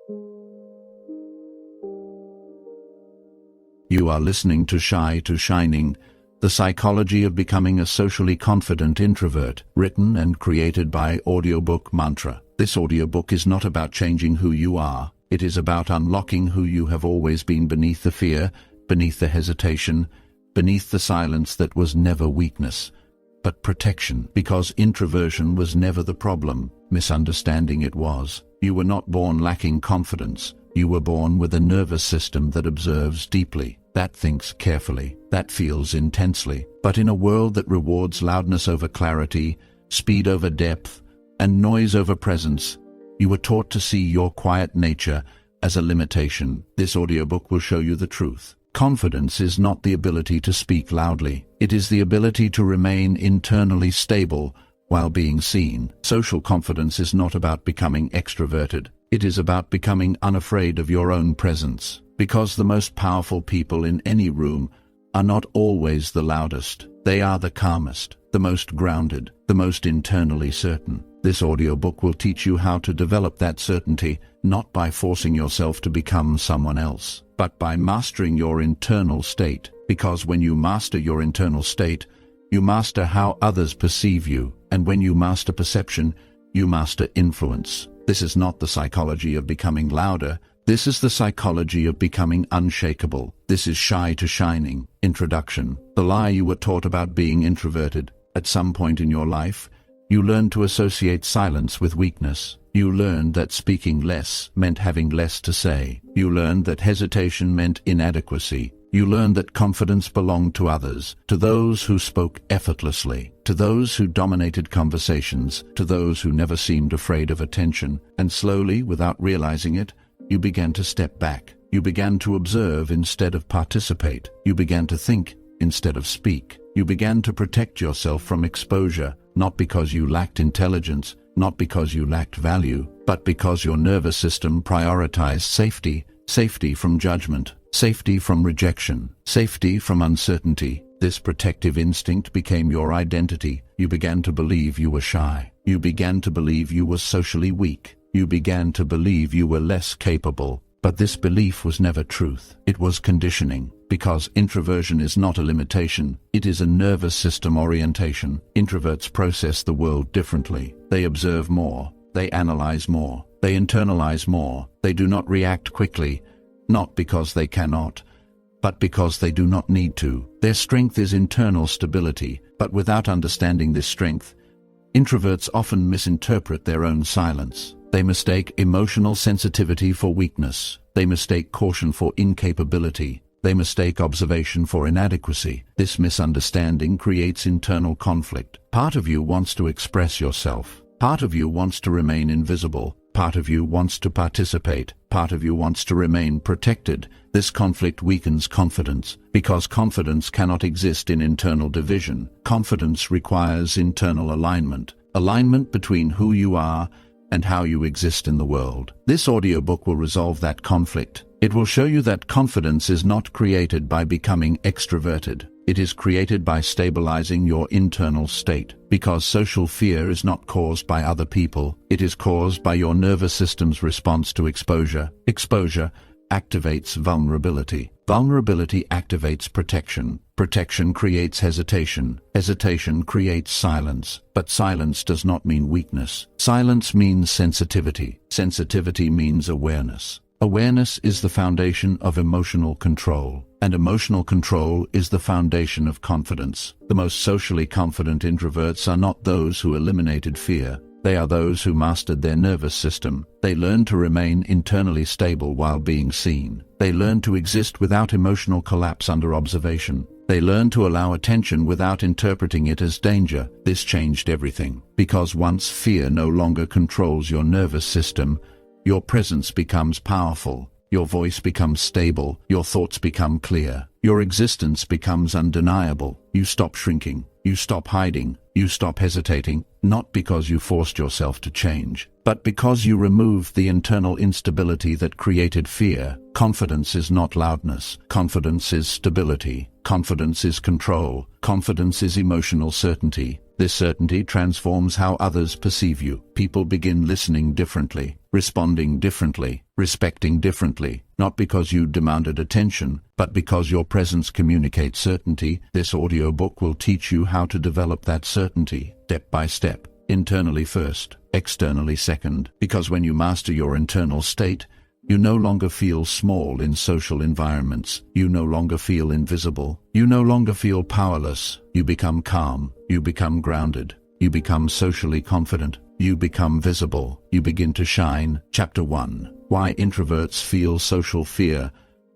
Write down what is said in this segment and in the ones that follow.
You are listening to Shy to Shining, The Psychology of Becoming a Socially Confident Introvert, written and created by Audiobook Mantra. This audiobook is not about changing who you are. It is about unlocking who you have always been beneath the fear, beneath the hesitation, beneath the silence that was never weakness, but protection. Because introversion was never the problem, misunderstanding it was. You were not born lacking confidence. You were born with a nervous system that observes deeply, that thinks carefully, that feels intensely. But in a world that rewards loudness over clarity, speed over depth, and noise over presence, you were taught to see your quiet nature as a limitation. This audiobook will show you the truth. Confidence is not the ability to speak loudly. It is the ability to remain internally stable while being seen. Social confidence is not about becoming extroverted. It is about becoming unafraid of your own presence. Because the most powerful people in any room are not always the loudest. They are the calmest, the most grounded, the most internally certain. This audiobook will teach you how to develop that certainty, not by forcing yourself to become someone else, but by mastering your internal state. Because when you master your internal state, you master how others perceive you, and when you master perception, you master influence. This is not the psychology of becoming louder. This is the psychology of becoming unshakable. This is Shy to Shining. Introduction. The lie you were taught about being introverted. At some point in your life, you learned to associate silence with weakness. You learned that speaking less meant having less to say. You learned that hesitation meant inadequacy. You learned that confidence belonged to others, to those who spoke effortlessly, to those who dominated conversations, to those who never seemed afraid of attention. And slowly, without realizing it, you began to step back. You began to observe instead of participate. You began to think instead of speak. You began to protect yourself from exposure, not because you lacked intelligence, not because you lacked value, but because your nervous system prioritized safety, safety from judgment, safety from rejection, safety from uncertainty. This protective instinct became your identity. You began to believe you were shy. You began to believe you were socially weak. You began to believe you were less capable. But this belief was never truth. It was conditioning. Because introversion is not a limitation, it is a nervous system orientation. Introverts process the world differently. They observe more. They analyze more. They internalize more. They do not react quickly, not because they cannot, but because they do not need to. Their strength is internal stability, but without understanding this strength, introverts often misinterpret their own silence. They mistake emotional sensitivity for weakness. They mistake caution for incapability. They mistake observation for inadequacy. This misunderstanding creates internal conflict. Part of you wants to express yourself. Part of you wants to remain invisible. Part of you wants to participate. Part of you wants to remain protected. This conflict weakens confidence, because confidence cannot exist in internal division. Confidence requires internal alignment. Alignment between who you are and how you exist in the world. This audiobook will resolve that conflict. It will show you that confidence is not created by becoming extroverted. It is created by stabilizing your internal state. Because social fear is not caused by other people, it is caused by your nervous system's response to exposure. Exposure activates vulnerability. Vulnerability activates protection. Protection creates hesitation. Hesitation creates silence. But silence does not mean weakness. Silence means sensitivity. Sensitivity means awareness. Awareness is the foundation of emotional control, and emotional control is the foundation of confidence. The most socially confident introverts are not those who eliminated fear. They are those who mastered their nervous system. They learned to remain internally stable while being seen. They learned to exist without emotional collapse under observation. They learned to allow attention without interpreting it as danger. This changed everything. Because once fear no longer controls your nervous system, your presence becomes powerful. Your voice becomes stable. Your thoughts become clear. Your existence becomes undeniable. You stop shrinking. You stop hiding. You stop hesitating, not because you forced yourself to change, but because you removed the internal instability that created fear. Confidence is not loudness. Confidence is stability. Confidence is control. Confidence is emotional certainty. This certainty transforms how others perceive you. People begin listening differently, responding differently, respecting differently, not because you demanded attention, but because your presence communicates certainty. This audiobook will teach you how to develop that certainty, step by step, internally first, externally second, because when you master your internal state, you no longer feel small in social environments. You no longer feel invisible. You no longer feel powerless. You become calm. You become grounded. You become socially confident. You become visible. You begin to shine. Chapter 1. Why introverts feel social fear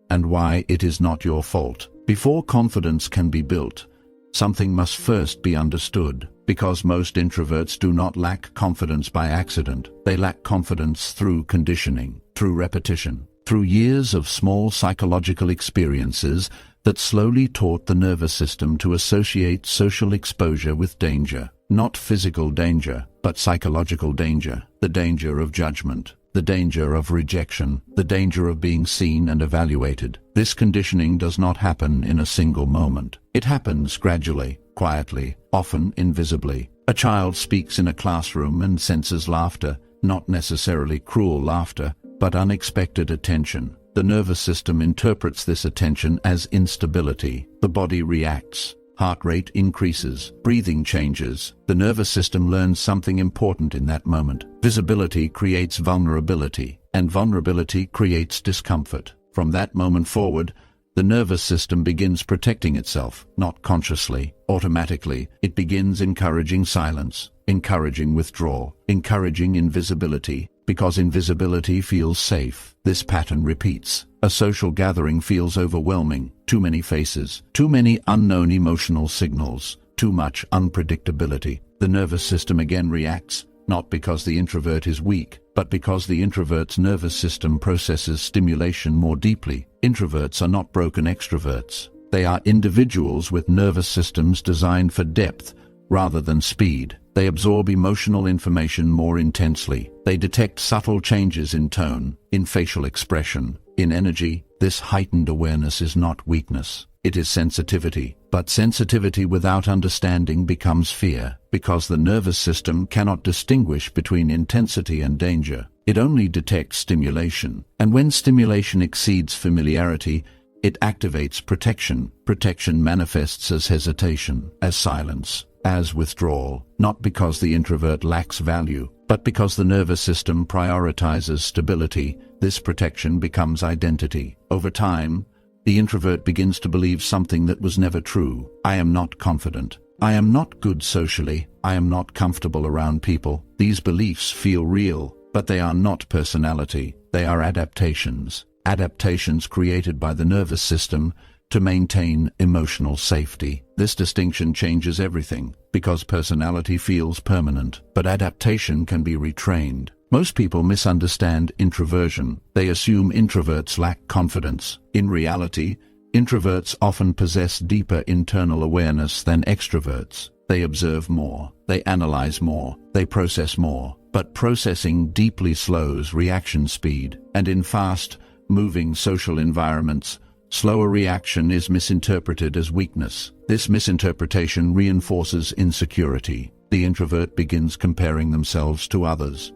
and why it is not your fault. Before confidence can be built, something must first be understood. Because most introverts do not lack confidence by accident. They lack confidence through conditioning, through repetition, through years of small psychological experiences that slowly taught the nervous system to associate social exposure with danger. Not physical danger, but psychological danger. The danger of judgment, the danger of rejection, the danger of being seen and evaluated. This conditioning does not happen in a single moment. It happens gradually, quietly, often invisibly. A child speaks in a classroom and senses laughter, not necessarily cruel laughter, but unexpected attention. The nervous system interprets this attention as instability. The body reacts. Heart rate increases. Breathing changes. The nervous system learns something important in that moment. Visibility creates vulnerability, and vulnerability creates discomfort. From that moment forward, the nervous system begins protecting itself, not consciously, automatically. It begins encouraging silence, encouraging withdrawal, encouraging invisibility, because invisibility feels safe. This pattern repeats. A social gathering feels overwhelming. Too many faces, too many unknown emotional signals, too much unpredictability. The nervous system again reacts, not because the introvert is weak, but because the introvert's nervous system processes stimulation more deeply. Introverts are not broken extroverts. They are individuals with nervous systems designed for depth rather than speed. They absorb emotional information more intensely. They detect subtle changes in tone, in facial expression, in energy. This heightened awareness is not weakness. It is sensitivity. But sensitivity without understanding becomes fear, because the nervous system cannot distinguish between intensity and danger. It only detects stimulation, and when stimulation exceeds familiarity, it activates protection. Protection manifests as hesitation, as silence, as withdrawal, not because the introvert lacks value, but because the nervous system prioritizes stability. This protection becomes identity. Over time, the introvert begins to believe something that was never true. I am not confident. I am not good socially. I am not comfortable around people. These beliefs feel real, but they are not personality. They are adaptations. Adaptations created by the nervous system to maintain emotional safety. This distinction changes everything, because personality feels permanent, but adaptation can be retrained. Most people misunderstand introversion. They assume introverts lack confidence. In reality, introverts often possess deeper internal awareness than extroverts. They observe more, they analyze more, they process more. But processing deeply slows reaction speed, and in fast-moving social environments, slower reaction is misinterpreted as weakness. This misinterpretation reinforces insecurity. The introvert begins comparing themselves to others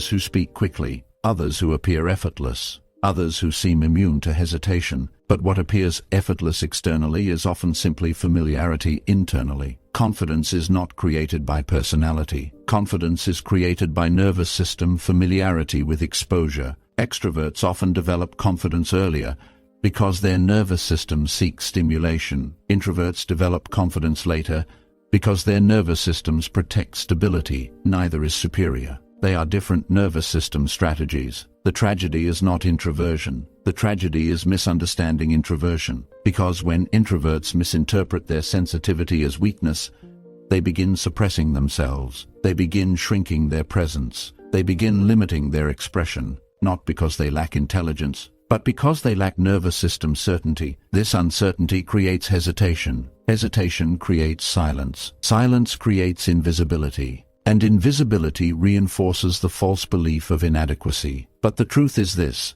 who speak quickly, others who appear effortless, others who seem immune to hesitation. But what appears effortless externally is often simply familiarity internally. Confidence is not created by personality. Confidence is created by nervous system familiarity with exposure. Extroverts often develop confidence earlier because their nervous system seeks stimulation. Introverts develop confidence later because their nervous systems protect stability. Neither is superior. They are different nervous system strategies. The tragedy is not introversion. The tragedy is misunderstanding introversion. Because when introverts misinterpret their sensitivity as weakness, they begin suppressing themselves. They begin shrinking their presence. They begin limiting their expression, not because they lack intelligence, but because they lack nervous system certainty. This uncertainty creates hesitation. Hesitation creates silence. Silence creates invisibility. And invisibility reinforces the false belief of inadequacy. But the truth is this: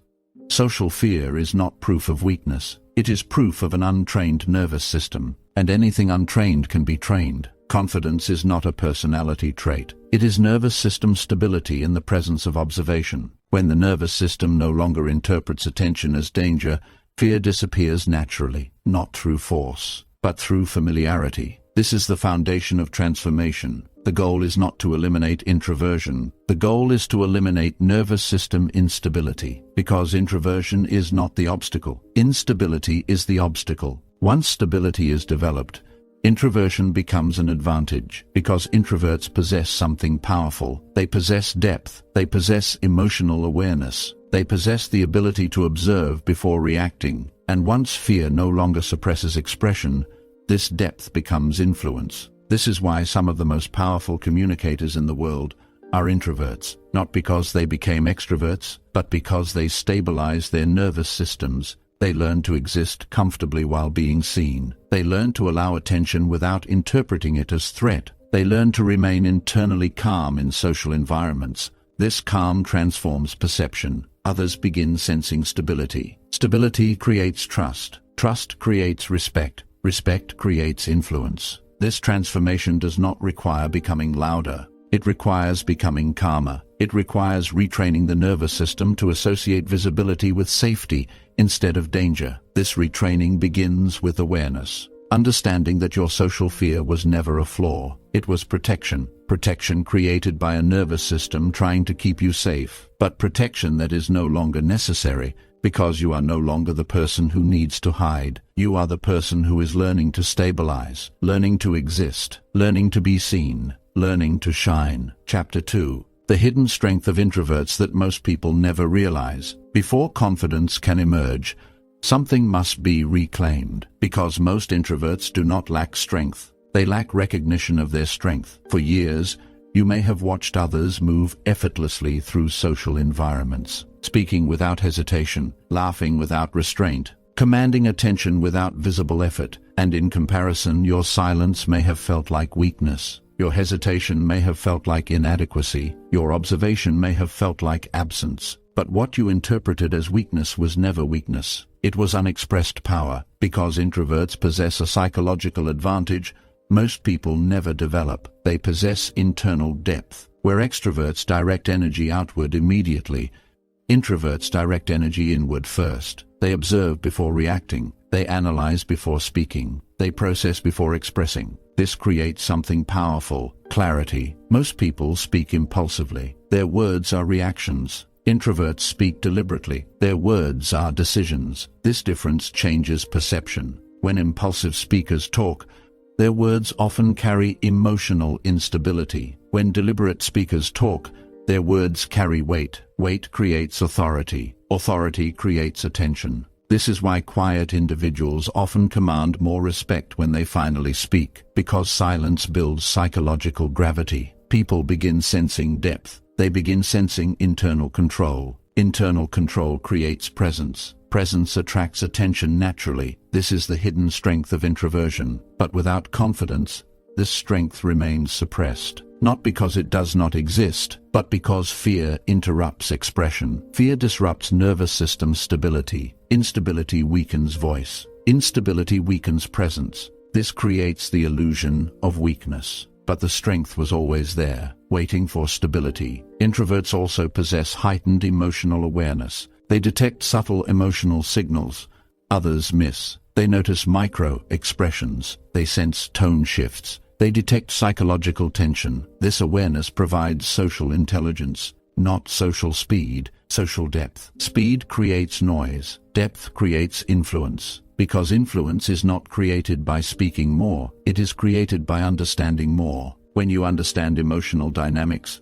social fear is not proof of weakness. It is proof of an untrained nervous system, and anything untrained can be trained. Confidence is not a personality trait. It is nervous system stability in the presence of observation. When the nervous system no longer interprets attention as danger, fear disappears naturally, not through force, but through familiarity. This is the foundation of transformation. The goal is not to eliminate introversion. The goal is to eliminate nervous system instability, because introversion is not the obstacle. Instability is the obstacle. Once stability is developed, introversion becomes an advantage, because introverts possess something powerful. They possess depth. They possess emotional awareness. They possess the ability to observe before reacting. And once fear no longer suppresses expression, this depth becomes influence. This is why some of the most powerful communicators in the world are introverts, not because they became extroverts, but because they stabilized their nervous systems. They learn to exist comfortably while being seen. They learn to allow attention without interpreting it as threat. They learn to remain internally calm in social environments. This calm transforms perception. Others begin sensing stability. Stability creates trust. Trust creates respect. Respect creates influence. This transformation does not require becoming louder. It requires becoming calmer. It requires retraining the nervous system to associate visibility with safety instead of danger. This retraining begins with awareness. Understanding that your social fear was never a flaw. It was protection. Protection created by a nervous system trying to keep you safe. But protection that is no longer necessary, because you are no longer the person who needs to hide. You are the person who is learning to stabilize, learning to exist, learning to be seen, learning to shine. Chapter 2. The hidden strength of introverts that most people never realize. Before confidence can emerge, something must be reclaimed. Because most introverts do not lack strength. They lack recognition of their strength. For years, you may have watched others move effortlessly through social environments, speaking without hesitation, laughing without restraint, commanding attention without visible effort, and in comparison, your silence may have felt like weakness. Your hesitation may have felt like inadequacy. Your observation may have felt like absence. But what you interpreted as weakness was never weakness. It was unexpressed power. Because introverts possess a psychological advantage most people never develop. They possess internal depth. Where extroverts direct energy outward immediately, introverts direct energy inward first. They observe before reacting. They analyze before speaking. They process before expressing. This creates something powerful: clarity. Most people speak impulsively. Their words are reactions. Introverts speak deliberately. Their words are decisions. This difference changes perception. When impulsive speakers talk, their words often carry emotional instability. When deliberate speakers talk, their words carry weight. Weight creates authority. Authority creates attention. This is why quiet individuals often command more respect when they finally speak, because silence builds psychological gravity. People begin sensing depth. They begin sensing internal control. Internal control creates presence. Presence attracts attention naturally. This is the hidden strength of introversion. But without confidence, this strength remains suppressed. Not because it does not exist, but because fear interrupts expression. Fear disrupts nervous system stability. Instability weakens voice. Instability weakens presence. This creates the illusion of weakness. But the strength was always there, waiting for stability. Introverts also possess heightened emotional awareness. They detect subtle emotional signals others miss. They notice micro-expressions. They sense tone shifts. They detect psychological tension. This awareness provides social intelligence, not social speed, social depth. Speed creates noise. Depth creates influence. Because influence is not created by speaking more, it is created by understanding more. When you understand emotional dynamics,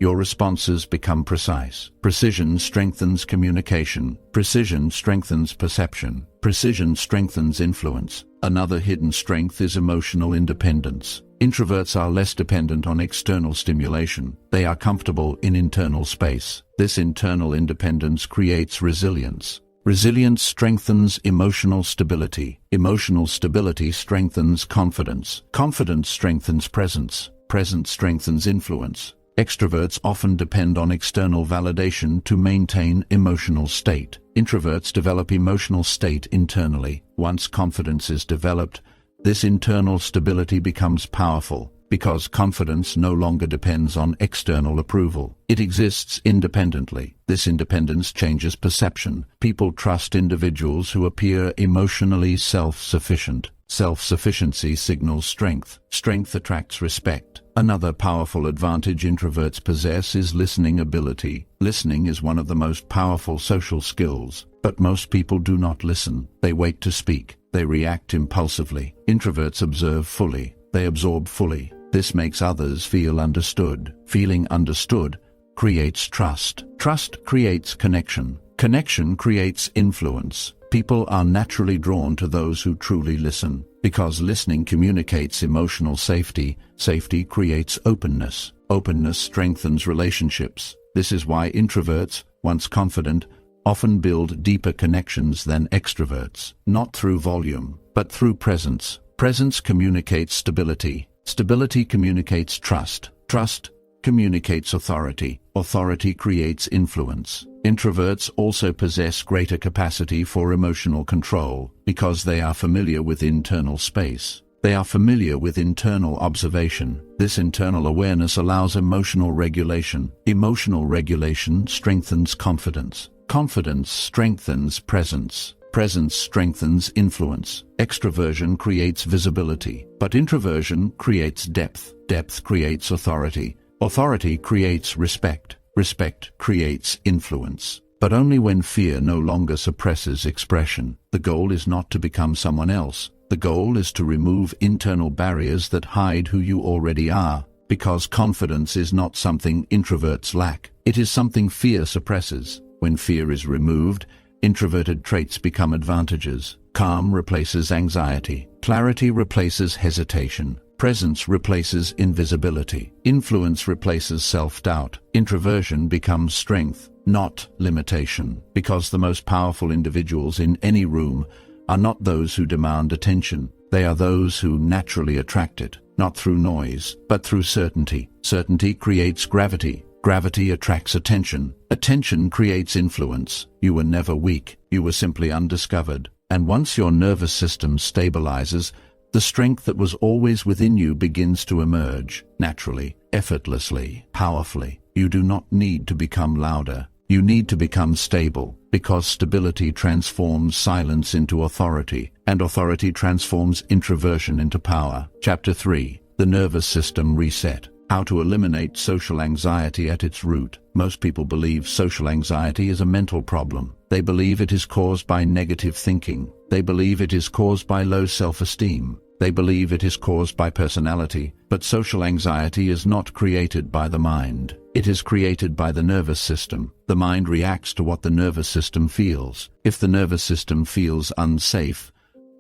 your responses become precise. Precision strengthens communication. Precision strengthens perception. Precision strengthens influence. Another hidden strength is emotional independence. Introverts are less dependent on external stimulation. They are comfortable in internal space. This internal independence creates resilience. Resilience strengthens emotional stability. Emotional stability strengthens confidence. Confidence strengthens presence. Presence strengthens influence. Extroverts often depend on external validation to maintain emotional state. Introverts develop emotional state internally. Once confidence is developed, This internal stability becomes powerful, because confidence no longer depends on external approval. It exists independently. This independence changes perception. People trust individuals who appear emotionally self-sufficient. Self-sufficiency signals strength. Strength attracts respect. Another powerful advantage introverts possess is listening ability. Listening is one of the most powerful social skills, but most people do not listen. They wait to speak. They react impulsively. Introverts observe fully. They absorb fully. This makes others feel understood. Feeling understood creates trust. Trust creates connection. Connection creates influence. People are naturally drawn to those who truly listen. Because listening communicates emotional safety, safety creates openness. Openness strengthens relationships. This is why introverts, once confident, often build deeper connections than extroverts. Not through volume, but through presence. Presence communicates stability. Stability communicates trust. Trust communicates authority. Authority creates influence. Introverts also possess greater capacity for emotional control because they are familiar with internal space. They are familiar with internal observation. This internal awareness allows emotional regulation. Emotional regulation strengthens confidence. Confidence strengthens presence. Presence strengthens influence. Extroversion creates visibility, but introversion creates depth. Depth creates authority. Authority creates respect. Respect creates influence. But only when fear no longer suppresses expression. The goal is not to become someone else. The goal is to remove internal barriers that hide who you already are, because confidence is not something introverts lack. It is something fear suppresses. When fear is removed, introverted traits become advantages. Calm replaces anxiety. Clarity replaces hesitation. Presence replaces invisibility. Influence replaces self-doubt. Introversion becomes strength, not limitation. Because the most powerful individuals in any room are not those who demand attention. They are those who naturally attract it, not through noise, but through certainty. Certainty creates gravity. Gravity attracts attention. Attention creates influence. You were never weak. You were simply undiscovered. And once your nervous system stabilizes, the strength that was always within you begins to emerge, naturally, effortlessly, powerfully. You do not need to become louder. You need to become stable, because stability transforms silence into authority, and authority transforms introversion into power. Chapter 3. The Nervous System Reset. How to eliminate social anxiety at its root. Most people believe social anxiety is a mental problem. They believe it is caused by negative thinking. They believe it is caused by low self-esteem. They believe it is caused by personality. But social anxiety is not created by the mind. It is created by the nervous system. The mind reacts to what the nervous system feels. If the nervous system feels unsafe,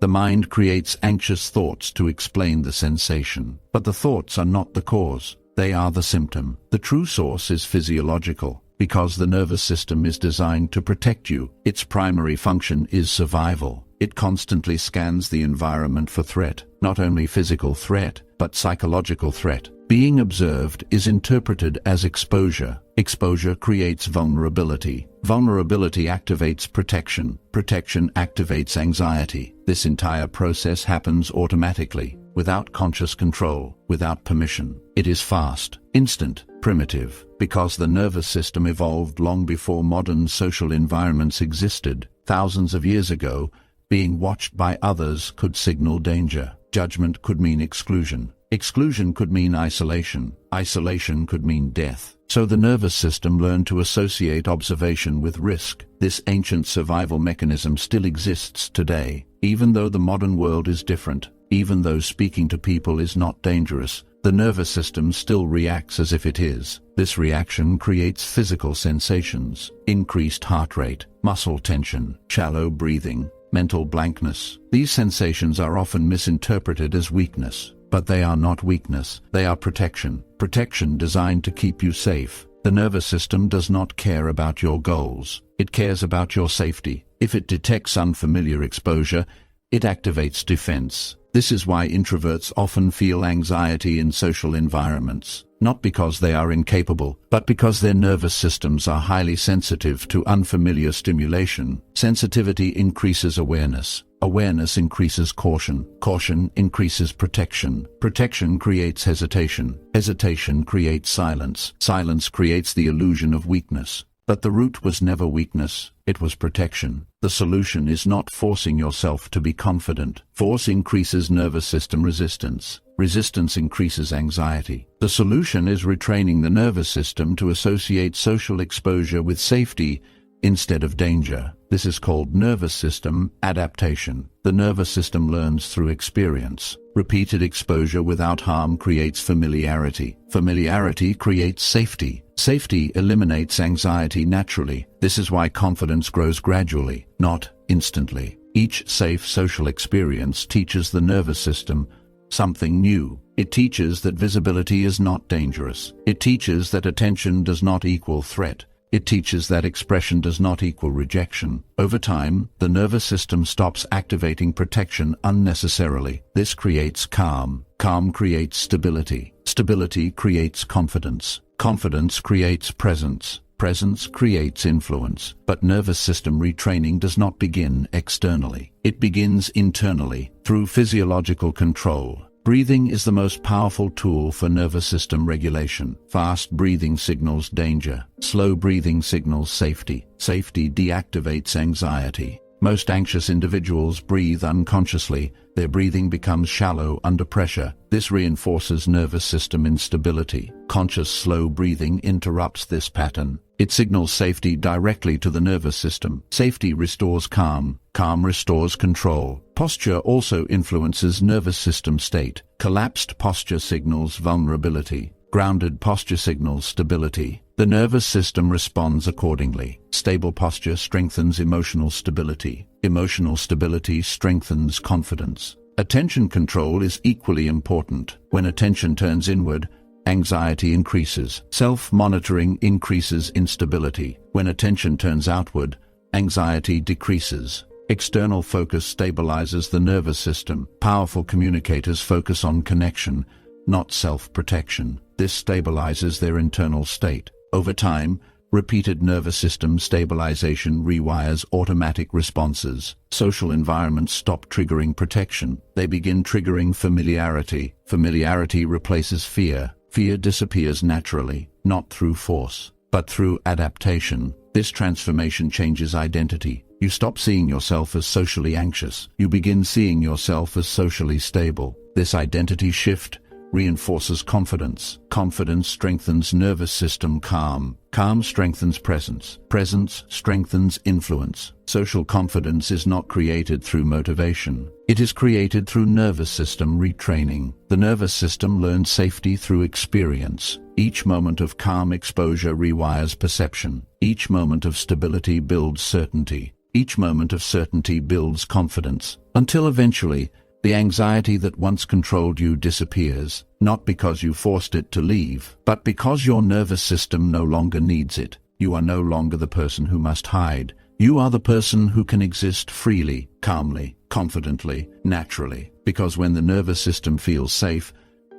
the mind creates anxious thoughts to explain the sensation. But the thoughts are not the cause. They are the symptom. The true source is physiological, because the nervous system is designed to protect you. Its primary function is survival. It constantly scans the environment for threat, not only physical threat, but psychological threat. Being observed is interpreted as exposure. Exposure creates vulnerability. Vulnerability activates protection. Protection activates anxiety. This entire process happens automatically, without conscious control, without permission. It is fast, instant, primitive, because the nervous system evolved long before modern social environments existed. Thousands of years ago, being watched by others could signal danger. Judgment could mean exclusion. Exclusion could mean isolation. Isolation could mean death. So the nervous system learned to associate observation with risk. This ancient survival mechanism still exists today. Even though the modern world is different, even though speaking to people is not dangerous, the nervous system still reacts as if it is. This reaction creates physical sensations: increased heart rate, muscle tension, shallow breathing, mental blankness. These sensations are often misinterpreted as weakness. But they are not weakness, they are protection. Protection designed to keep you safe. The nervous system does not care about your goals. It cares about your safety. If it detects unfamiliar exposure, it activates defense. This is why introverts often feel anxiety in social environments, not because they are incapable, but because their nervous systems are highly sensitive to unfamiliar stimulation. Sensitivity increases awareness. Awareness increases caution. Caution increases protection. Protection creates hesitation. Hesitation creates silence. Silence creates the illusion of weakness. But the root was never weakness, it was protection. The solution is not forcing yourself to be confident. Force increases nervous system resistance. Resistance increases anxiety. The solution is retraining the nervous system to associate social exposure with safety instead of danger. This is called nervous system adaptation. The nervous system learns through experience. Repeated exposure without harm creates familiarity. Familiarity creates safety. Safety eliminates anxiety naturally. This is why confidence grows gradually, not instantly. Each safe social experience teaches the nervous system something new. It teaches that visibility is not dangerous. It teaches that attention does not equal threat. It teaches that expression does not equal rejection. Over time, the nervous system stops activating protection unnecessarily. This creates calm. Calm creates stability. Stability creates confidence. Confidence creates presence. Presence creates influence. But nervous system retraining does not begin externally. It begins internally, through physiological control. Breathing is the most powerful tool for nervous system regulation. Fast breathing signals danger. Slow breathing signals safety. Safety deactivates anxiety. Most anxious individuals breathe unconsciously. Their breathing becomes shallow under pressure. This reinforces nervous system instability. Conscious slow breathing interrupts this pattern. It signals safety directly to the nervous system. Safety restores calm. Calm restores control. Posture also influences nervous system state. Collapsed posture signals vulnerability. Grounded posture signals stability. The nervous system responds accordingly. Stable posture strengthens emotional stability. Emotional stability strengthens confidence. Attention control is equally important. When attention turns inward, anxiety increases. Self-monitoring increases instability. When attention turns outward, anxiety decreases. External focus stabilizes the nervous system. Powerful communicators focus on connection, not self-protection. This stabilizes their internal state. Over time, repeated nervous system stabilization rewires automatic responses. Social environments stop triggering protection. They begin triggering familiarity. Familiarity replaces fear. Fear disappears naturally, not through force, but through adaptation. This transformation changes identity. You stop seeing yourself as socially anxious. You begin seeing yourself as socially stable. This identity shift reinforces confidence. Confidence strengthens nervous system calm. Calm strengthens presence. Presence strengthens influence. Social confidence is not created through motivation. It is created through nervous system retraining. The nervous system learns safety through experience. Each moment of calm exposure rewires perception. Each moment of stability builds certainty. Each moment of certainty builds confidence, until eventually, the anxiety that once controlled you disappears, not because you forced it to leave, but because your nervous system no longer needs it. You are no longer the person who must hide. You are the person who can exist freely, calmly, confidently, naturally. Because when the nervous system feels safe,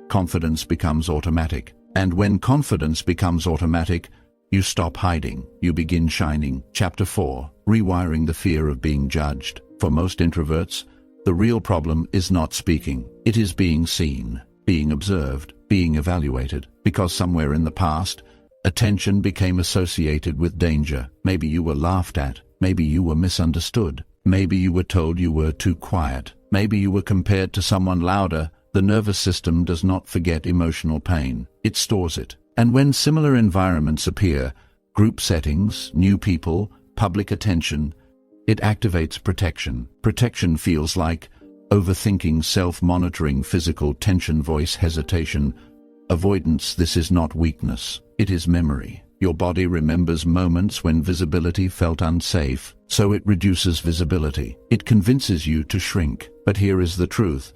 confidence becomes automatic. And when confidence becomes automatic, you stop hiding. You begin shining. Chapter 4. Rewiring the fear of being judged. For most introverts, the real problem is not speaking. It is being seen, being observed, being evaluated. Because somewhere in the past, attention became associated with danger. Maybe you were laughed at. Maybe you were misunderstood. Maybe you were told you were too quiet. Maybe you were compared to someone louder. The nervous system does not forget emotional pain. It stores it. And when similar environments appear, group settings, new people, public attention, it activates protection. Protection feels like overthinking, self-monitoring, physical tension, voice hesitation, avoidance. This is not weakness. It is memory. Your body remembers moments when visibility felt unsafe, so it reduces visibility. It convinces you to shrink. But here is the truth.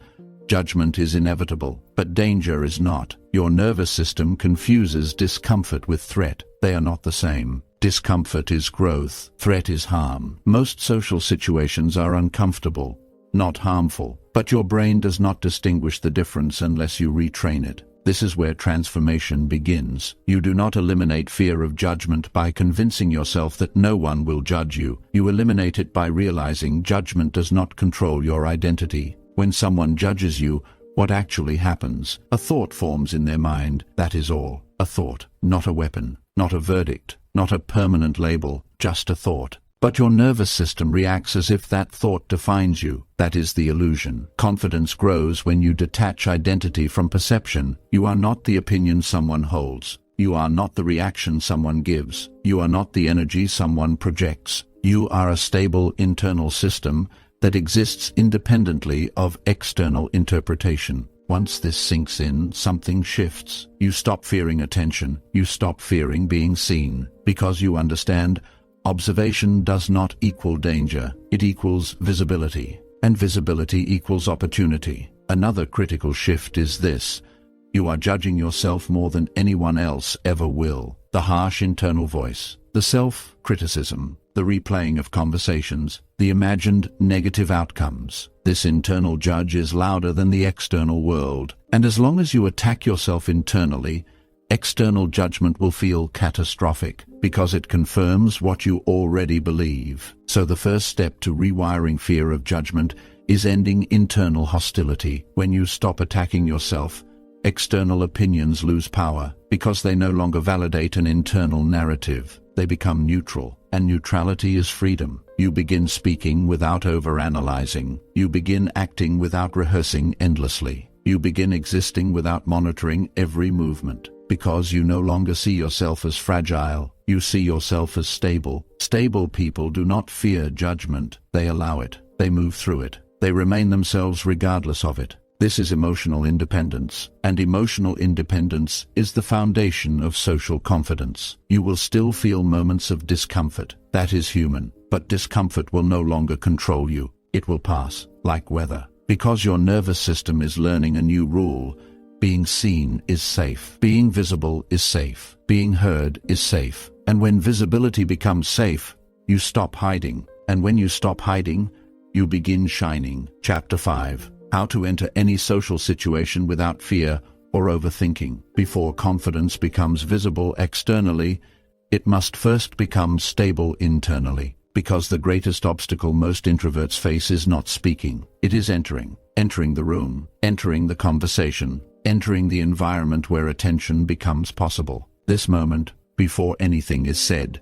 Judgment is inevitable, but danger is not. Your nervous system confuses discomfort with threat. They are not the same. Discomfort is growth. Threat is harm. Most social situations are uncomfortable, not harmful. But your brain does not distinguish the difference unless you retrain it. This is where transformation begins. You do not eliminate fear of judgment by convincing yourself that no one will judge you. You eliminate it by realizing judgment does not control your identity. When someone judges you, what actually happens? A thought forms in their mind, that is all. A thought, not a weapon, not a verdict, not a permanent label, just a thought. But your nervous system reacts as if that thought defines you. That is the illusion. Confidence grows when you detach identity from perception. You are not the opinion someone holds. You are not the reaction someone gives. You are not the energy someone projects. You are a stable internal system that exists independently of external interpretation. Once this sinks in, something shifts. You stop fearing attention. You stop fearing being seen, because you understand observation does not equal danger. It equals visibility, and visibility equals opportunity. Another critical shift is this: you are judging yourself more than anyone else ever will. The harsh internal voice, the self-criticism, the replaying of conversations, the imagined negative outcomes. This internal judge is louder than the external world, and as long as you attack yourself internally, external judgment will feel catastrophic, because it confirms what you already believe. So the first step to rewiring fear of judgment is ending internal hostility. When you stop attacking yourself, external opinions lose power, because they no longer validate an internal narrative. They become neutral, and neutrality is freedom. You begin speaking without overanalyzing. You begin acting without rehearsing endlessly. You begin existing without monitoring every movement. Because you no longer see yourself as fragile, you see yourself as stable. Stable people do not fear judgment. They allow it. They move through it. They remain themselves regardless of it. This is emotional independence, and emotional independence is the foundation of social confidence. You will still feel moments of discomfort. That is human. But discomfort will no longer control you. It will pass, like weather. Because your nervous system is learning a new rule: being seen is safe. Being visible is safe. Being heard is safe. And when visibility becomes safe, you stop hiding. And when you stop hiding, you begin shining. Chapter 5. How to enter any social situation without fear or overthinking. Before confidence becomes visible externally, it must first become stable internally. Because the greatest obstacle most introverts face is not speaking. It is entering. Entering the room. Entering the conversation. Entering the environment where attention becomes possible. This moment, before anything is said,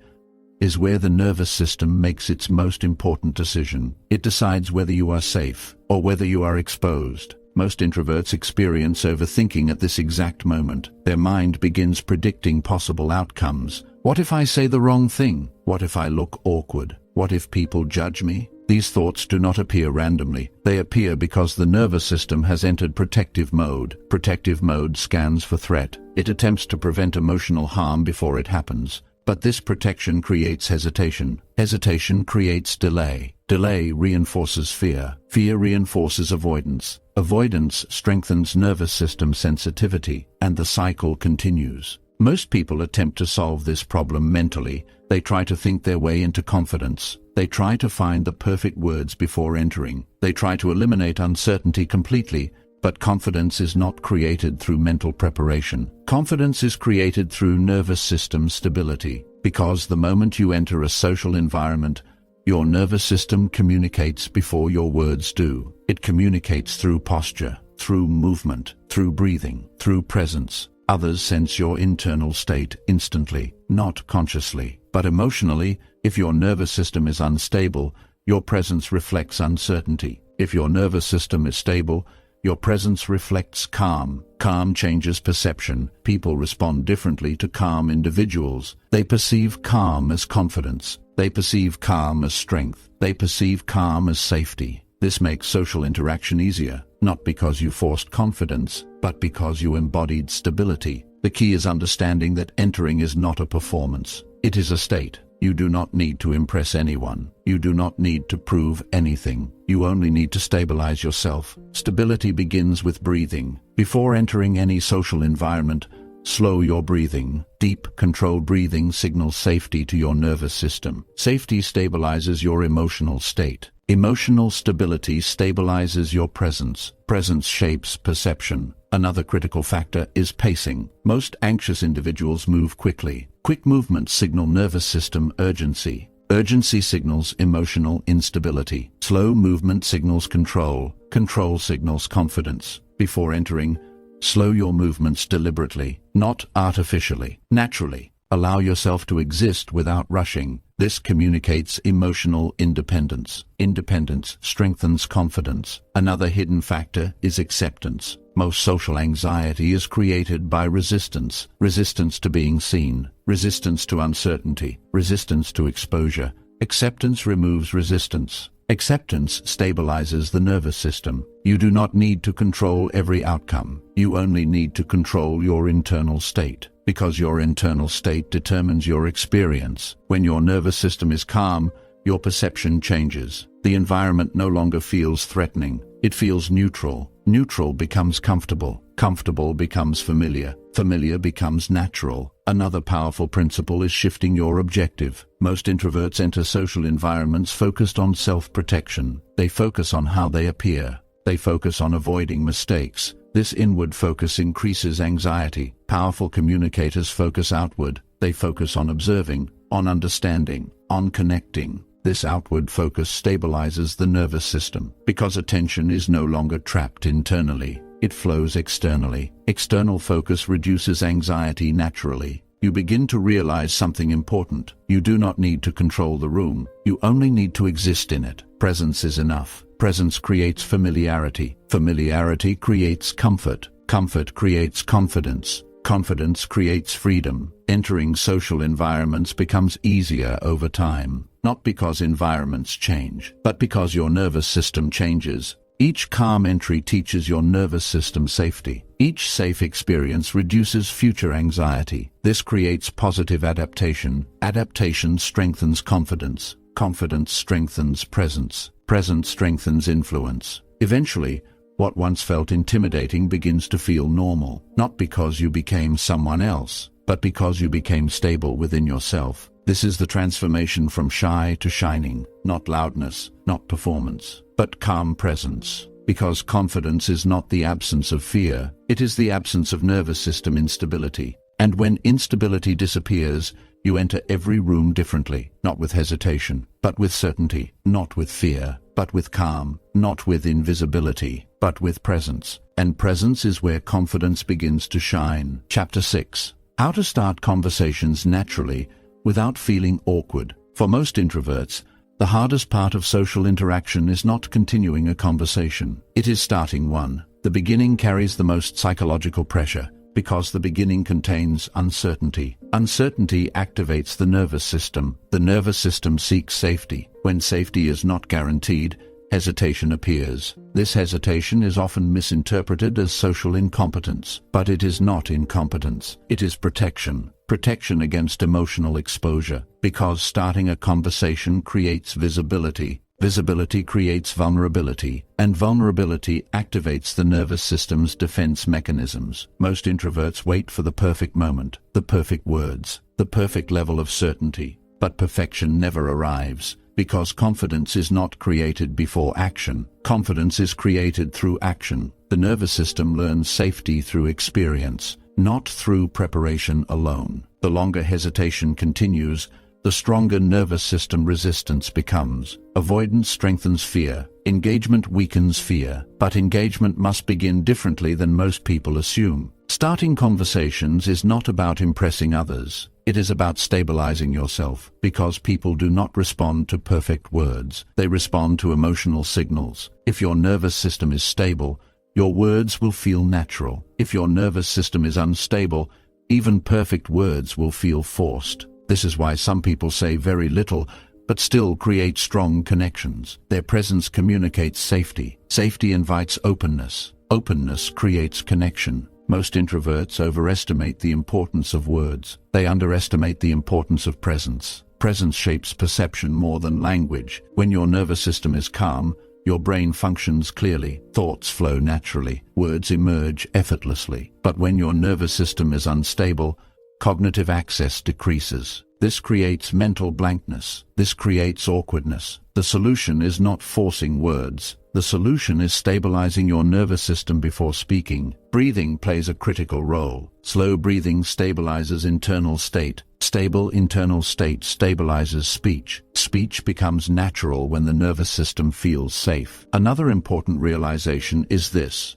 is where the nervous system makes its most important decision. It decides whether you are safe or whether you are exposed. Most introverts experience overthinking at this exact moment. Their mind begins predicting possible outcomes. What if I say the wrong thing? What if I look awkward? What if people judge me? These thoughts do not appear randomly. They appear because the nervous system has entered protective mode. Protective mode scans for threat. It attempts to prevent emotional harm before it happens. But this protection creates hesitation. Hesitation creates delay. Delay reinforces fear. Fear reinforces avoidance. Avoidance strengthens nervous system sensitivity, and the cycle continues. Most people attempt to solve this problem mentally. They try to think their way into confidence. They try to find the perfect words before entering. They try to eliminate uncertainty completely. But confidence is not created through mental preparation. Confidence is created through nervous system stability. Because the moment you enter a social environment, your nervous system communicates before your words do. It communicates through posture, through movement, through breathing, through presence. Others sense your internal state instantly, not consciously. But emotionally, if your nervous system is unstable, your presence reflects uncertainty. If your nervous system is stable, your presence reflects calm. Calm changes perception. People respond differently to calm individuals. They perceive calm as confidence. They perceive calm as strength. They perceive calm as safety. This makes social interaction easier, not because you forced confidence, but because you embodied stability. The key is understanding that entering is not a performance. It is a state. You do not need to impress anyone. You do not need to prove anything. You only need to stabilize yourself. Stability begins with breathing. Before entering any social environment, slow your breathing. Deep, controlled breathing signals safety to your nervous system. Safety stabilizes your emotional state. Emotional stability stabilizes your presence. Presence shapes perception. Another critical factor is pacing. Most anxious individuals move quickly. Quick movements signal nervous system urgency. Urgency signals emotional instability. Slow movement signals control. Control signals confidence. Before entering, slow your movements deliberately, not artificially. Naturally, allow yourself to exist without rushing. This communicates emotional independence. Independence strengthens confidence. Another hidden factor is acceptance. Most social anxiety is created by resistance. Resistance to being seen. Resistance to uncertainty. Resistance to exposure. Acceptance removes resistance. Acceptance stabilizes the nervous system. You do not need to control every outcome. You only need to control your internal state, because your internal state determines your experience. When your nervous system is calm, your perception changes. The environment no longer feels threatening. It feels neutral. Neutral becomes comfortable. Comfortable becomes familiar. Familiar becomes natural. Another powerful principle is shifting your objective. Most introverts enter social environments focused on self-protection. They focus on how they appear. They focus on avoiding mistakes. This inward focus increases anxiety. Powerful communicators focus outward. They focus on observing, on understanding, on connecting. This outward focus stabilizes the nervous system. Because attention is no longer trapped internally, it flows externally. External focus reduces anxiety naturally. You begin to realize something important. You do not need to control the room. You only need to exist in it. Presence is enough. Presence creates familiarity. Familiarity creates comfort. Comfort creates confidence. Confidence creates freedom. Entering social environments becomes easier over time, not because environments change, but because your nervous system changes. Each calm entry teaches your nervous system safety. Each safe experience reduces future anxiety. This creates positive adaptation. Adaptation strengthens confidence. Confidence strengthens presence. Presence strengthens influence. Eventually, what once felt intimidating begins to feel normal, not because you became someone else, but because you became stable within yourself. This is the transformation from shy to shining, not loudness, not performance, but calm presence. Because confidence is not the absence of fear, it is the absence of nervous system instability. And when instability disappears, you enter every room differently, not with hesitation, but with certainty, not with fear, but with calm, not with invisibility, but with presence. And presence is where confidence begins to shine. Chapter 6. How to start conversations naturally without feeling awkward. For most introverts, the hardest part of social interaction is not continuing a conversation. It is starting one. The beginning carries the most psychological pressure, because the beginning contains uncertainty. Uncertainty activates the nervous system. The nervous system seeks safety. When safety is not guaranteed, hesitation appears. This hesitation is often misinterpreted as social incompetence, but it is not incompetence. It is protection. Protection against emotional exposure. Because starting a conversation creates visibility. Visibility creates vulnerability, and vulnerability activates the nervous system's defense mechanisms. Most introverts wait for the perfect moment, the perfect words, the perfect level of certainty. But perfection never arrives, because confidence is not created before action. Confidence is created through action. The nervous system learns safety through experience, not through preparation alone. The longer hesitation continues, the stronger nervous system resistance becomes. Avoidance strengthens fear. Engagement weakens fear. But engagement must begin differently than most people assume. Starting conversations is not about impressing others. It is about stabilizing yourself, because people do not respond to perfect words. They respond to emotional signals. If your nervous system is stable, your words will feel natural. If your nervous system is unstable, even perfect words will feel forced. This is why some people say very little, but still create strong connections. Their presence communicates safety. Safety invites openness. Openness creates connection. Most introverts overestimate the importance of words. They underestimate the importance of presence. Presence shapes perception more than language. When your nervous system is calm, your brain functions clearly. Thoughts flow naturally. Words emerge effortlessly. But when your nervous system is unstable, cognitive access decreases. This creates mental blankness. This creates awkwardness. The solution is not forcing words. The solution is stabilizing your nervous system before speaking. Breathing plays a critical role. Slow breathing stabilizes internal state. Stable internal state stabilizes speech. Speech becomes natural when the nervous system feels safe. Another important realization is this: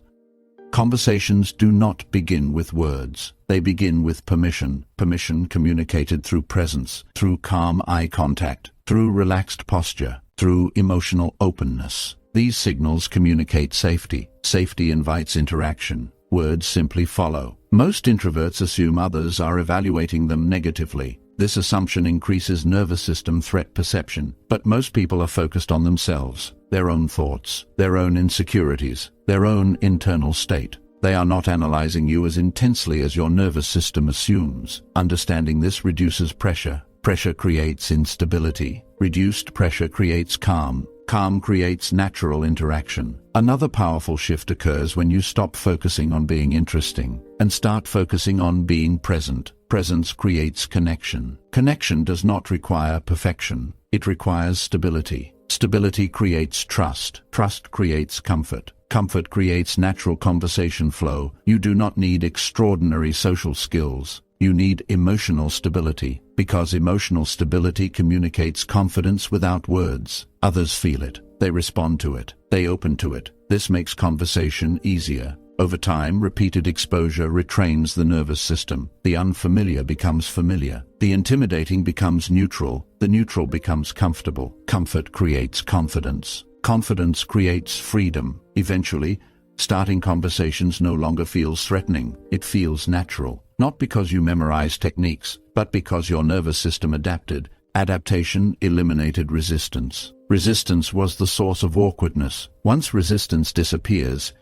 conversations do not begin with words. They begin with permission. Permission communicated through presence, through calm eye contact, through relaxed posture, through emotional openness. These signals communicate safety. Safety invites interaction. Words simply follow. Most introverts assume others are evaluating them negatively. This assumption increases nervous system threat perception. But most people are focused on themselves, their own thoughts, their own insecurities, their own internal state. They are not analyzing you as intensely as your nervous system assumes. Understanding this reduces pressure. Pressure creates instability. Reduced pressure creates calm. Calm creates natural interaction. Another powerful shift occurs when you stop focusing on being interesting and start focusing on being present. Presence creates connection. Connection does not require perfection. It requires stability. Stability creates trust. Trust creates comfort. Comfort creates natural conversation flow. You do not need extraordinary social skills. You need emotional stability, because emotional stability communicates confidence without words. Others feel it. They respond to it. They open to it. This makes conversation easier. Over time, repeated exposure retrains the nervous system. The unfamiliar becomes familiar. The intimidating becomes neutral. The neutral becomes comfortable. Comfort creates confidence. Confidence creates freedom. Eventually, starting conversations no longer feels threatening. It feels natural. Not because you memorized techniques, but because your nervous system adapted. Adaptation eliminated resistance. Resistance was the source of awkwardness. Once resistance disappears,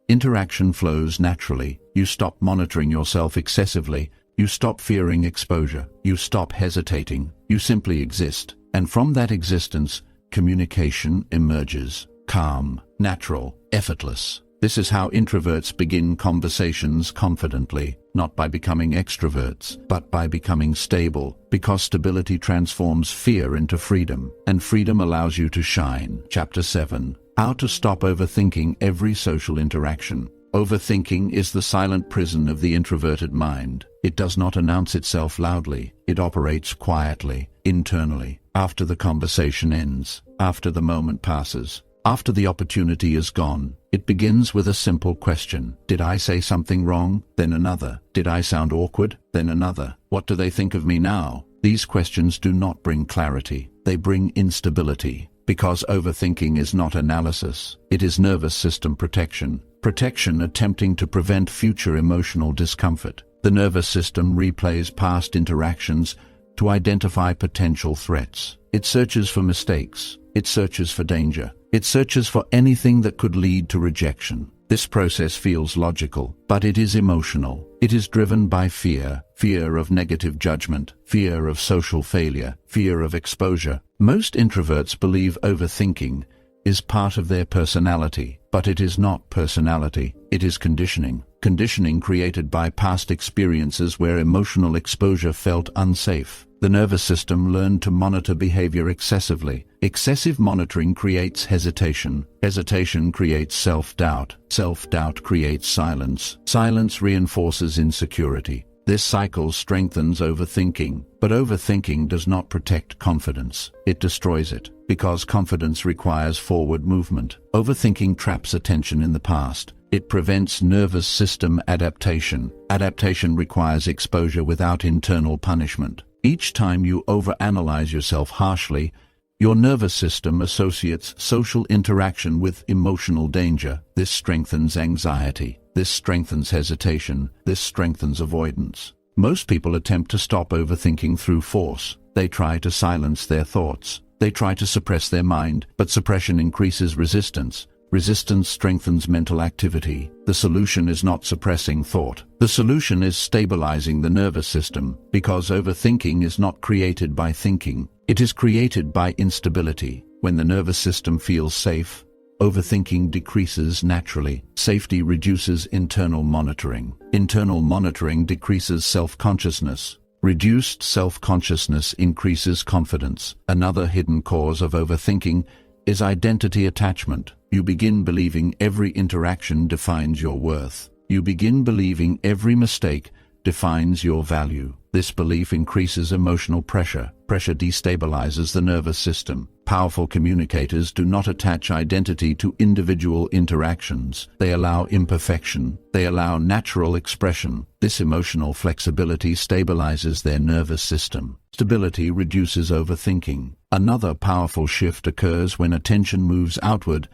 interaction flows naturally. You stop monitoring yourself excessively. You stop fearing exposure. You stop hesitating. You simply exist. And from that existence, communication emerges. Calm, natural, effortless. This is how introverts begin conversations confidently, not by becoming extroverts, but by becoming stable, because stability transforms fear into freedom, and freedom allows you to shine. Chapter 7. How to stop overthinking every social interaction. Overthinking is the silent prison of the introverted mind. It does not announce itself loudly. It operates quietly, internally, after the conversation ends, after the moment passes, after the opportunity is gone. It begins with a simple question. Did I say something wrong? Then another. Did I sound awkward? Then another. What do they think of me now? These questions do not bring clarity. They bring instability. Because overthinking is not analysis. It is nervous system protection. Protection attempting to prevent future emotional discomfort. The nervous system replays past interactions to identify potential threats. It searches for mistakes. It searches for danger. It searches for anything that could lead to rejection. This process feels logical, but it is emotional. It is driven by fear. Fear of negative judgment, fear of social failure, fear of exposure. Most introverts believe overthinking is part of their personality, but it is not personality. It is conditioning. Conditioning created by past experiences where emotional exposure felt unsafe. The nervous system learned to monitor behavior excessively. Excessive monitoring creates hesitation. Hesitation creates self-doubt. Self-doubt creates silence. Silence reinforces insecurity. This cycle strengthens overthinking, but overthinking does not protect confidence. It destroys it, because confidence requires forward movement. Overthinking traps attention in the past. It prevents nervous system adaptation. Adaptation requires exposure without internal punishment. Each time you overanalyze yourself harshly, your nervous system associates social interaction with emotional danger. This strengthens anxiety. This strengthens hesitation. This strengthens avoidance. Most people attempt to stop overthinking through force. They try to silence their thoughts. They try to suppress their mind, but suppression increases resistance. Resistance strengthens mental activity. The solution is not suppressing thought. The solution is stabilizing the nervous system, because overthinking is not created by thinking. It is created by instability. When the nervous system feels safe, overthinking decreases naturally. Safety reduces internal monitoring. Internal monitoring decreases self-consciousness. Reduced self-consciousness increases confidence. Another hidden cause of overthinking is identity attachment. You begin believing every interaction defines your worth. You begin believing every mistake defines your value. This belief increases emotional pressure. Pressure destabilizes the nervous system. Powerful communicators do not attach identity to individual interactions. They allow imperfection. They allow natural expression. This emotional flexibility stabilizes their nervous system. Stability reduces overthinking. Another powerful shift occurs when attention moves outward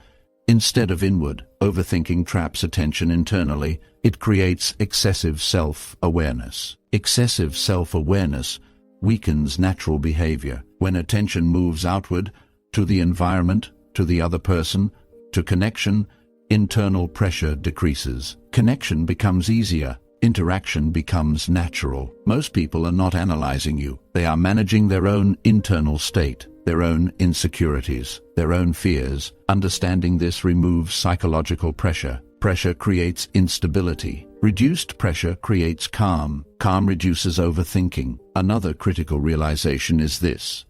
instead of inward. Overthinking traps attention internally. It creates excessive self-awareness. Excessive self-awareness weakens natural behavior. When attention moves outward, to the environment, to the other person, to connection, internal pressure decreases. Connection becomes easier. Interaction becomes natural. Most people are not analyzing you. They are managing their own internal state, their own insecurities, their own fears. Understanding this removes psychological pressure. Pressure creates instability. Reduced pressure creates calm. Calm reduces overthinking. Another critical realization is this: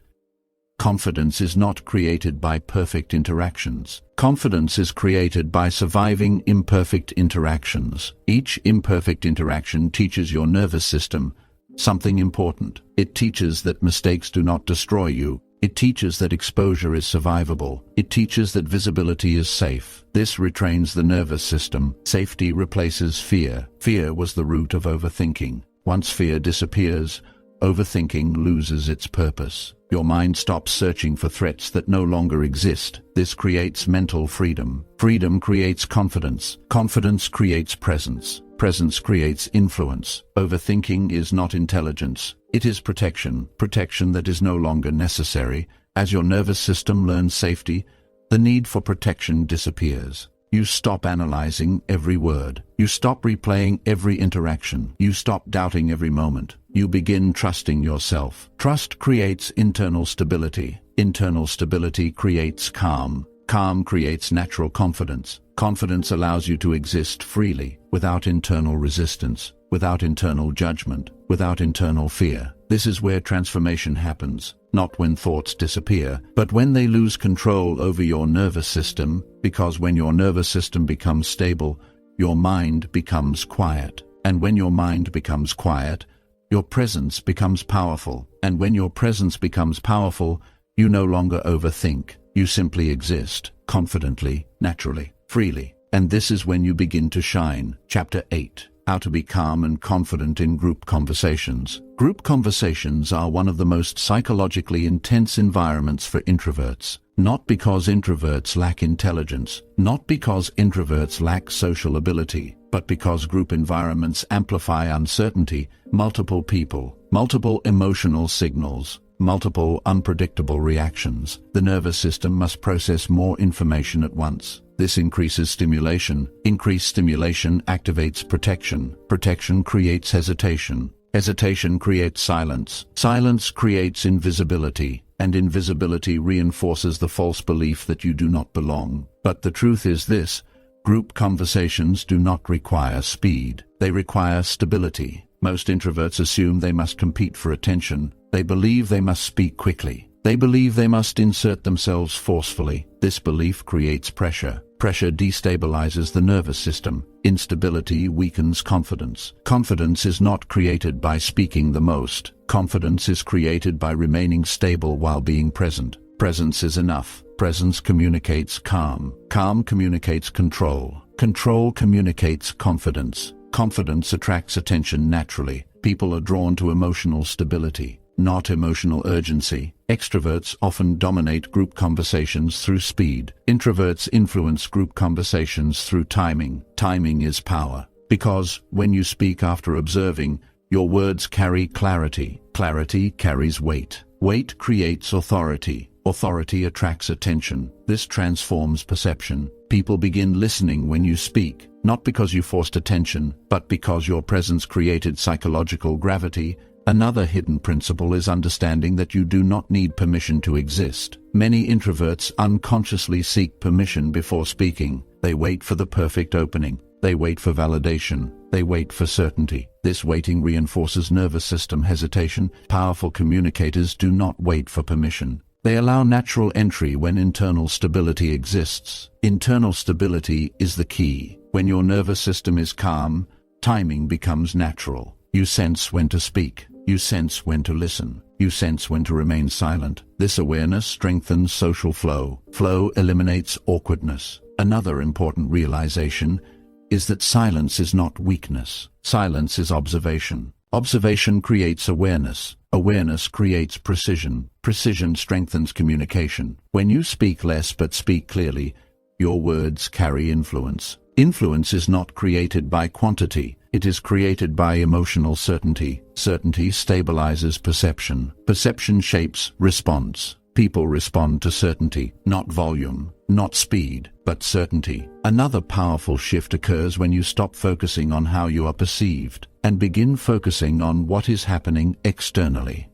confidence is not created by perfect interactions. Confidence is created by surviving imperfect interactions. Each imperfect interaction teaches your nervous system something important. It teaches that mistakes do not destroy you. It teaches that exposure is survivable. It teaches that visibility is safe. This retrains the nervous system. Safety replaces fear. Fear was the root of overthinking. Once fear disappears, overthinking loses its purpose. Your mind stops searching for threats that no longer exist. This creates mental freedom. Freedom creates confidence. Confidence creates presence. Presence creates influence. Overthinking is not intelligence. It is protection. Protection that is no longer necessary. As your nervous system learns safety, the need for protection disappears. You stop analyzing every word. You stop replaying every interaction. You stop doubting every moment. You begin trusting yourself. Trust creates internal stability. Internal stability creates calm. Calm creates natural confidence. Confidence allows you to exist freely, without internal resistance, without internal judgment, without internal fear. This is where transformation happens, not when thoughts disappear, but when they lose control over your nervous system, because when your nervous system becomes stable, your mind becomes quiet. And when your mind becomes quiet, your presence becomes powerful. And when your presence becomes powerful, you no longer overthink. You simply exist, confidently, naturally, freely. And this is when you begin to shine. Chapter 8. How to be calm and confident in group conversations. Group conversations are one of the most psychologically intense environments for introverts. Not because introverts lack intelligence, not because introverts lack social ability, but because group environments amplify uncertainty, multiple people, multiple emotional signals, multiple unpredictable reactions. The nervous system must process more information at once. This increases stimulation. Increased stimulation activates protection. Protection creates hesitation. Hesitation creates silence. Silence creates invisibility. And invisibility reinforces the false belief that you do not belong. But the truth is this: group conversations do not require speed. They require stability. Most introverts assume they must compete for attention. They believe they must speak quickly. They believe they must insert themselves forcefully. This belief creates pressure. Pressure destabilizes the nervous system. Instability weakens confidence. Confidence is not created by speaking the most. Confidence is created by remaining stable while being present. Presence is enough. Presence communicates calm. Calm communicates control. Control communicates confidence. Confidence attracts attention naturally. People are drawn to emotional stability, not emotional urgency. Extroverts often dominate group conversations through speed. Introverts influence group conversations through timing. Timing is power, because when you speak after observing, your words carry clarity. Clarity carries weight. Weight creates authority. Authority attracts attention. This transforms perception. People begin listening when you speak, not because you forced attention, but because your presence created psychological gravity. Another hidden principle is understanding that you do not need permission to exist. Many introverts unconsciously seek permission before speaking. They wait for the perfect opening. They wait for validation. They wait for certainty. This waiting reinforces nervous system hesitation. Powerful communicators do not wait for permission. They allow natural entry when internal stability exists. Internal stability is the key. When your nervous system is calm, timing becomes natural. You sense when to speak. You sense when to listen. You sense when to remain silent. This awareness strengthens social flow. Flow eliminates awkwardness. Another important realization is that silence is not weakness. Silence is observation. Observation creates awareness. Awareness creates precision. Precision strengthens communication. When you speak less but speak clearly, your words carry influence. Influence is not created by quantity. It is created by emotional certainty. Certainty stabilizes perception. Perception shapes response. People respond to certainty, not volume, not speed, but certainty. Another powerful shift occurs when you stop focusing on how you are perceived and begin focusing on what is happening externally.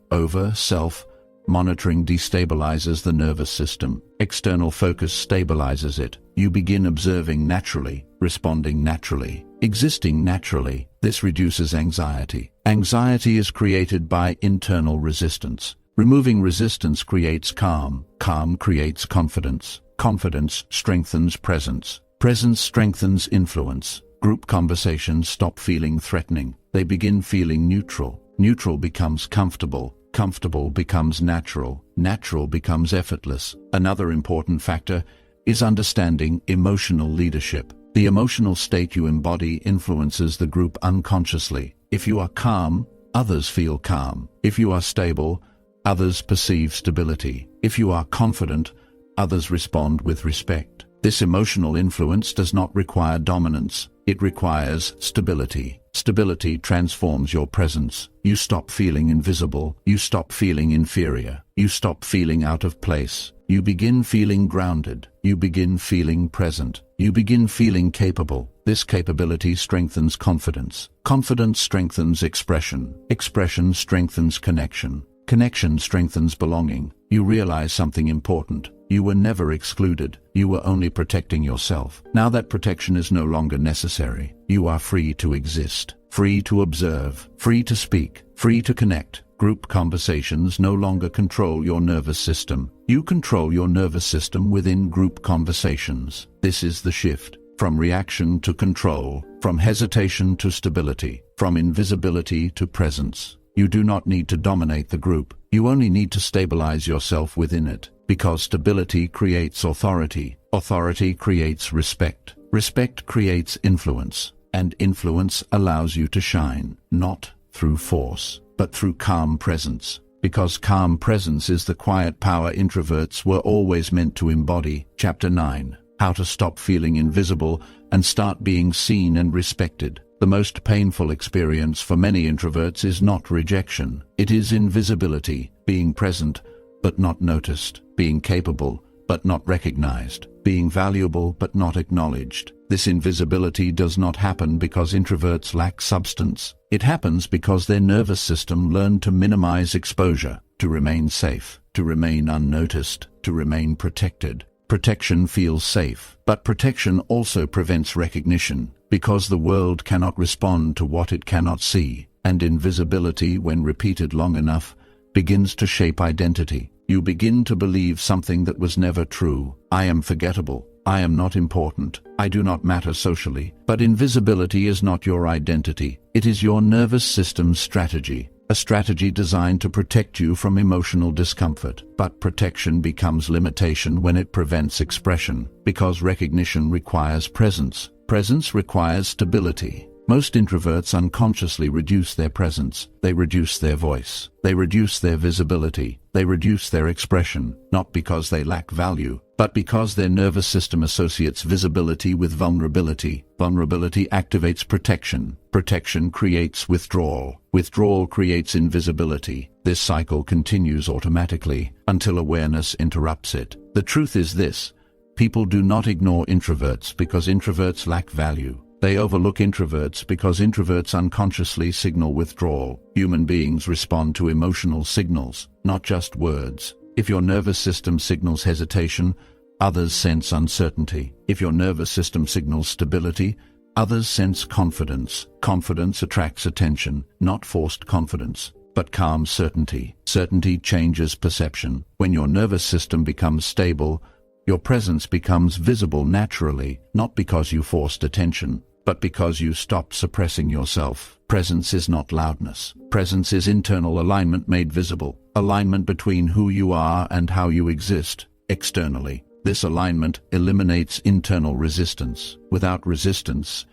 Self-monitoring destabilizes the nervous system. External focus stabilizes it. You begin observing naturally, responding naturally, existing naturally. This reduces anxiety. Anxiety is created by internal resistance. Removing resistance creates calm. Calm creates confidence. Confidence strengthens presence. Presence strengthens influence. Group conversations stop feeling threatening. They begin feeling neutral. Neutral becomes comfortable. Comfortable becomes natural. Natural becomes effortless. Another important factor is understanding emotional leadership. The emotional state you embody influences the group unconsciously. If you are calm, others feel calm. If you are stable, others perceive stability. If you are confident, others respond with respect. This emotional influence does not require dominance. It requires stability. Stability transforms your presence. You stop feeling invisible. You stop feeling inferior. You stop feeling out of place. You begin feeling grounded. You begin feeling present. You begin feeling capable. This capability strengthens confidence. Confidence strengthens expression. Expression strengthens connection. Connection strengthens belonging. You realize something important. You were never excluded. You were only protecting yourself. Now that protection is no longer necessary. You are free to exist, free to observe, free to speak, free to connect. Group conversations no longer control your nervous system. You control your nervous system within group conversations. This is the shift. From reaction to control, from hesitation to stability, from invisibility to presence. You do not need to dominate the group. You only need to stabilize yourself within it. Because stability creates authority. Authority creates respect. Respect creates influence. And influence allows you to shine, not through force, but through calm presence. Because calm presence is the quiet power introverts were always meant to embody. Chapter 9. How to stop feeling invisible and start being seen and respected. The most painful experience for many introverts is not rejection. It is invisibility, being present but not noticed, being capable but not recognized, being valuable but not acknowledged. This invisibility does not happen because introverts lack substance. It happens because their nervous system learned to minimize exposure, to remain safe, to remain unnoticed, to remain protected. Protection feels safe, but protection also prevents recognition, because the world cannot respond to what it cannot see, and invisibility, when repeated long enough, begins to shape identity. You begin to believe something that was never true. I am forgettable. I am not important. I do not matter socially. But invisibility is not your identity. It is your nervous system's strategy. A strategy designed to protect you from emotional discomfort. But protection becomes limitation when it prevents expression, because recognition requires presence. Presence requires stability. Most introverts unconsciously reduce their presence. They reduce their voice. They reduce their visibility. They reduce their expression, not because they lack value, but because their nervous system associates visibility with vulnerability. Vulnerability activates protection. Protection creates withdrawal. Withdrawal creates invisibility. This cycle continues automatically until awareness interrupts it. The truth is this: people do not ignore introverts because introverts lack value. They overlook introverts because introverts unconsciously signal withdrawal. Human beings respond to emotional signals, not just words. If your nervous system signals hesitation, others sense uncertainty. If your nervous system signals stability, Others sense confidence. Confidence attracts attention, not forced confidence, but calm certainty. Certainty changes perception. When your nervous system becomes stable, your presence becomes visible naturally, not because you forced attention, but because you stopped suppressing yourself. Presence is not loudness. Presence is internal alignment made visible. Alignment between who you are and how you exist, externally. This alignment eliminates internal resistance. Without resistance,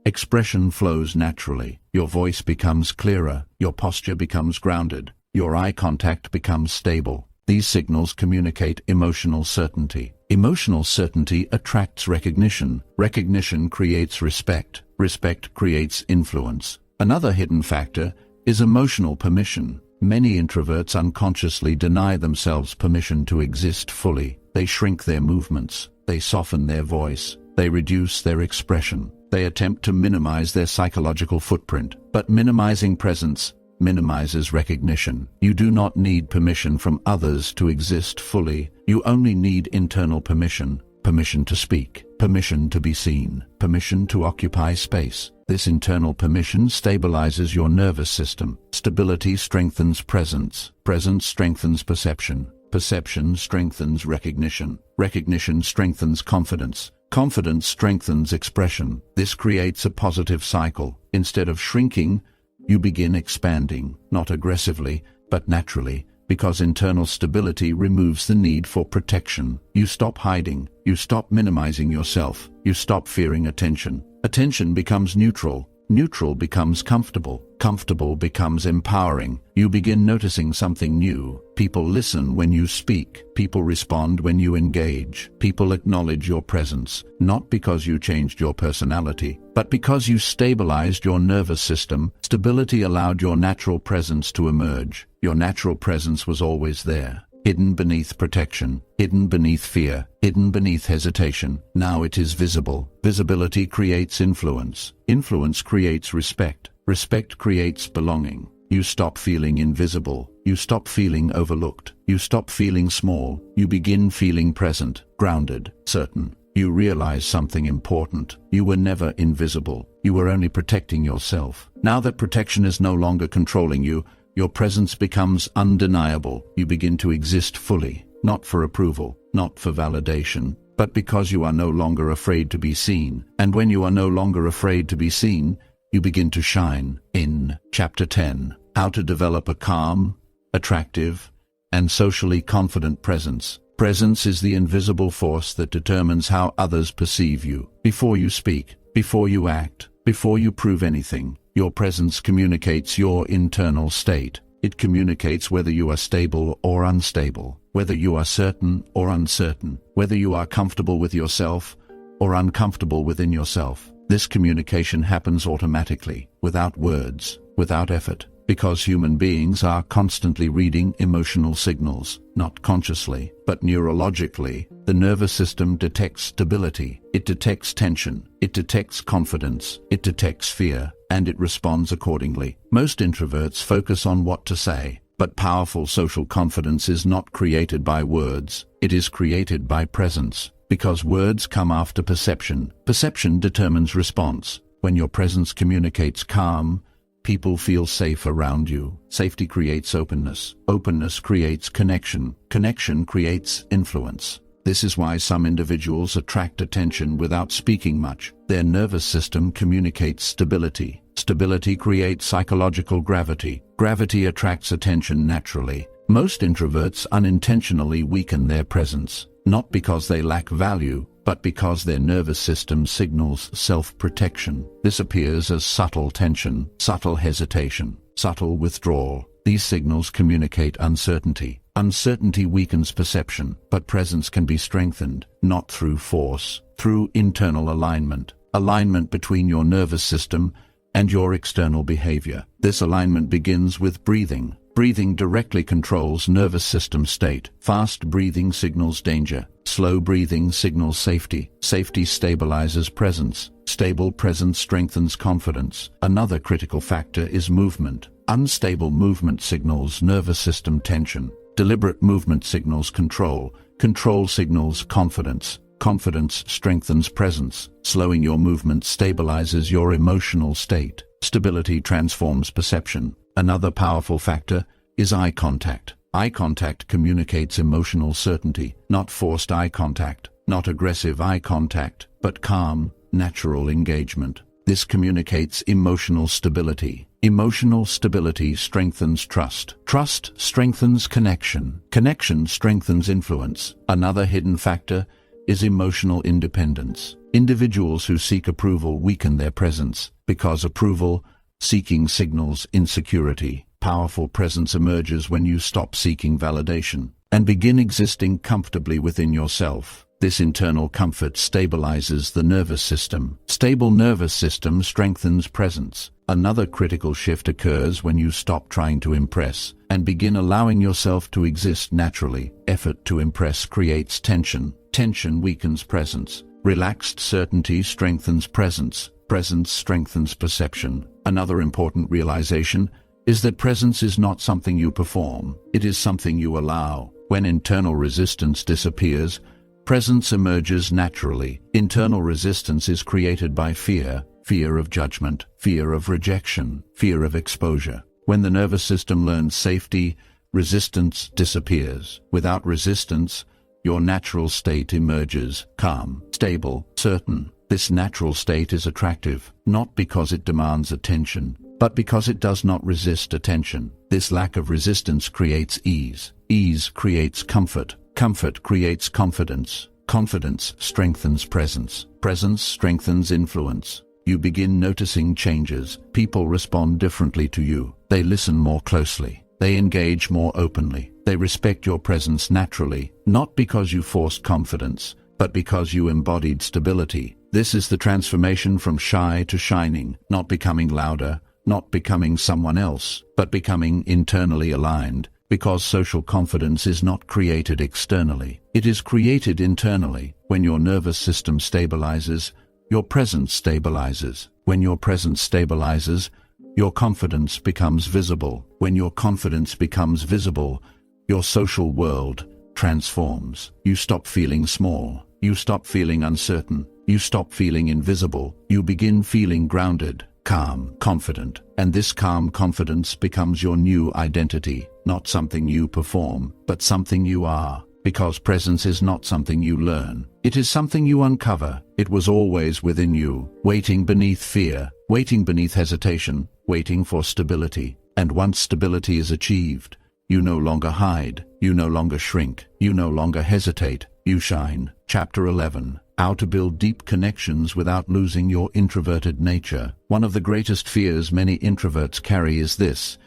expression flows naturally. Your voice becomes clearer, your posture becomes grounded, your eye contact becomes stable. These signals communicate emotional certainty. Emotional certainty attracts recognition. Recognition creates respect. Respect creates influence. Another hidden factor is emotional permission. Many introverts unconsciously deny themselves permission to exist fully. They shrink their movements. They soften their voice. They reduce their expression. They attempt to minimize their psychological footprint. But minimizing presence minimizes recognition. You do not need permission from others to exist fully. You only need internal permission. Permission to speak. Permission to be seen. Permission to occupy space. This internal permission stabilizes your nervous system. Stability strengthens presence. Presence strengthens perception. Perception strengthens recognition. Recognition strengthens confidence. Confidence strengthens expression. This creates a positive cycle. Instead of shrinking, you begin expanding, not aggressively, but naturally, because internal stability removes the need for protection. You stop hiding. You stop minimizing yourself. You stop fearing attention. Attention becomes neutral. Neutral becomes comfortable. Comfortable becomes empowering. You begin noticing something new. People listen when you speak. People respond when you engage. People acknowledge your presence, not because you changed your personality, but because you stabilized your nervous system. Stability allowed your natural presence to emerge. Your natural presence was always there, hidden beneath protection, hidden beneath fear, hidden beneath hesitation. Now it is visible. Visibility creates influence. Influence creates respect. Respect creates belonging. You stop feeling invisible. You stop feeling overlooked. You stop feeling small. You begin feeling present, grounded, certain. You realize something important. You were never invisible. You were only protecting yourself. Now that protection is no longer controlling you, your presence becomes undeniable. You begin to exist fully, not for approval, not for validation, but because you are no longer afraid to be seen. And when you are no longer afraid to be seen, you begin to shine. In Chapter 10, How to Develop a Calm, Attractive, and Socially Confident Presence. Presence is the invisible force that determines how others perceive you. Before you speak, before you act, before you prove anything, your presence communicates your internal state. It communicates whether you are stable or unstable, whether you are certain or uncertain, whether you are comfortable with yourself or uncomfortable within yourself. This communication happens automatically, without words, without effort, because human beings are constantly reading emotional signals, not consciously, but neurologically. The nervous system detects stability, it detects tension, it detects confidence, it detects fear, and it responds accordingly. Most introverts focus on what to say, but powerful social confidence is not created by words, it is created by presence. Because words come after perception. Perception determines response. When your presence communicates calm, people feel safe around you. Safety creates openness. Openness creates connection. Connection creates influence. This is why some individuals attract attention without speaking much. Their nervous system communicates stability. Stability creates psychological gravity. Gravity attracts attention naturally. Most introverts unintentionally weaken their presence, not because they lack value, but because their nervous system signals self-protection. This appears as subtle tension, subtle hesitation, subtle withdrawal. These signals communicate uncertainty. Uncertainty weakens perception, but presence can be strengthened, not through force, through internal alignment. Alignment between your nervous system and your external behavior. This alignment begins with breathing. Breathing directly controls nervous system state. Fast breathing signals danger. Slow breathing signals safety. Safety stabilizes presence. Stable presence strengthens confidence. Another critical factor is movement. Unstable movement signals nervous system tension. Deliberate movement signals control. Control signals confidence. Confidence strengthens presence. Slowing your movement stabilizes your emotional state. Stability transforms perception. Another powerful factor is eye contact. Eye contact communicates emotional certainty, not forced eye contact, not aggressive eye contact, but calm, natural engagement. This communicates emotional stability. Emotional stability strengthens trust. Trust strengthens connection. Connection strengthens influence. Another hidden factor is emotional independence. Individuals who seek approval weaken their presence, because approval seeking signals insecurity. Powerful presence emerges when you stop seeking validation and begin existing comfortably within yourself. This internal comfort stabilizes the nervous system. Stable nervous system strengthens presence. Another critical shift occurs when you stop trying to impress and begin allowing yourself to exist naturally. Effort to impress creates tension. Tension weakens presence. Relaxed certainty strengthens presence. Presence strengthens perception. Another important realization is that presence is not something you perform. It is something you allow. When internal resistance disappears, presence emerges naturally. Internal resistance is created by fear, fear of judgment, fear of rejection, fear of exposure. When the nervous system learns safety, resistance disappears. Without resistance, your natural state emerges, calm, stable, certain. This natural state is attractive, not because it demands attention, but because it does not resist attention. This lack of resistance creates ease. Ease creates comfort. Comfort creates confidence. Confidence strengthens presence. Presence strengthens influence. You begin noticing changes. People respond differently to you. They listen more closely. They engage more openly. They respect your presence naturally, not because you forced confidence, but because you embodied stability. This is the transformation from shy to shining, not becoming louder, not becoming someone else, but becoming internally aligned, because social confidence is not created externally. It is created internally. When your nervous system stabilizes, your presence stabilizes. When your presence stabilizes, your confidence becomes visible. When your confidence becomes visible, your social world transforms. You stop feeling small. You stop feeling uncertain. You stop feeling invisible. You begin feeling grounded, calm, confident. And this calm confidence becomes your new identity, not something you perform, but something you are. Because presence is not something you learn. It is something you uncover. It was always within you, waiting beneath fear, waiting beneath hesitation, waiting for stability. And once stability is achieved, you no longer hide, you no longer shrink, you no longer hesitate, you shine. Chapter 11. How to build deep connections without losing your introverted nature. One of the greatest fears many introverts carry is this: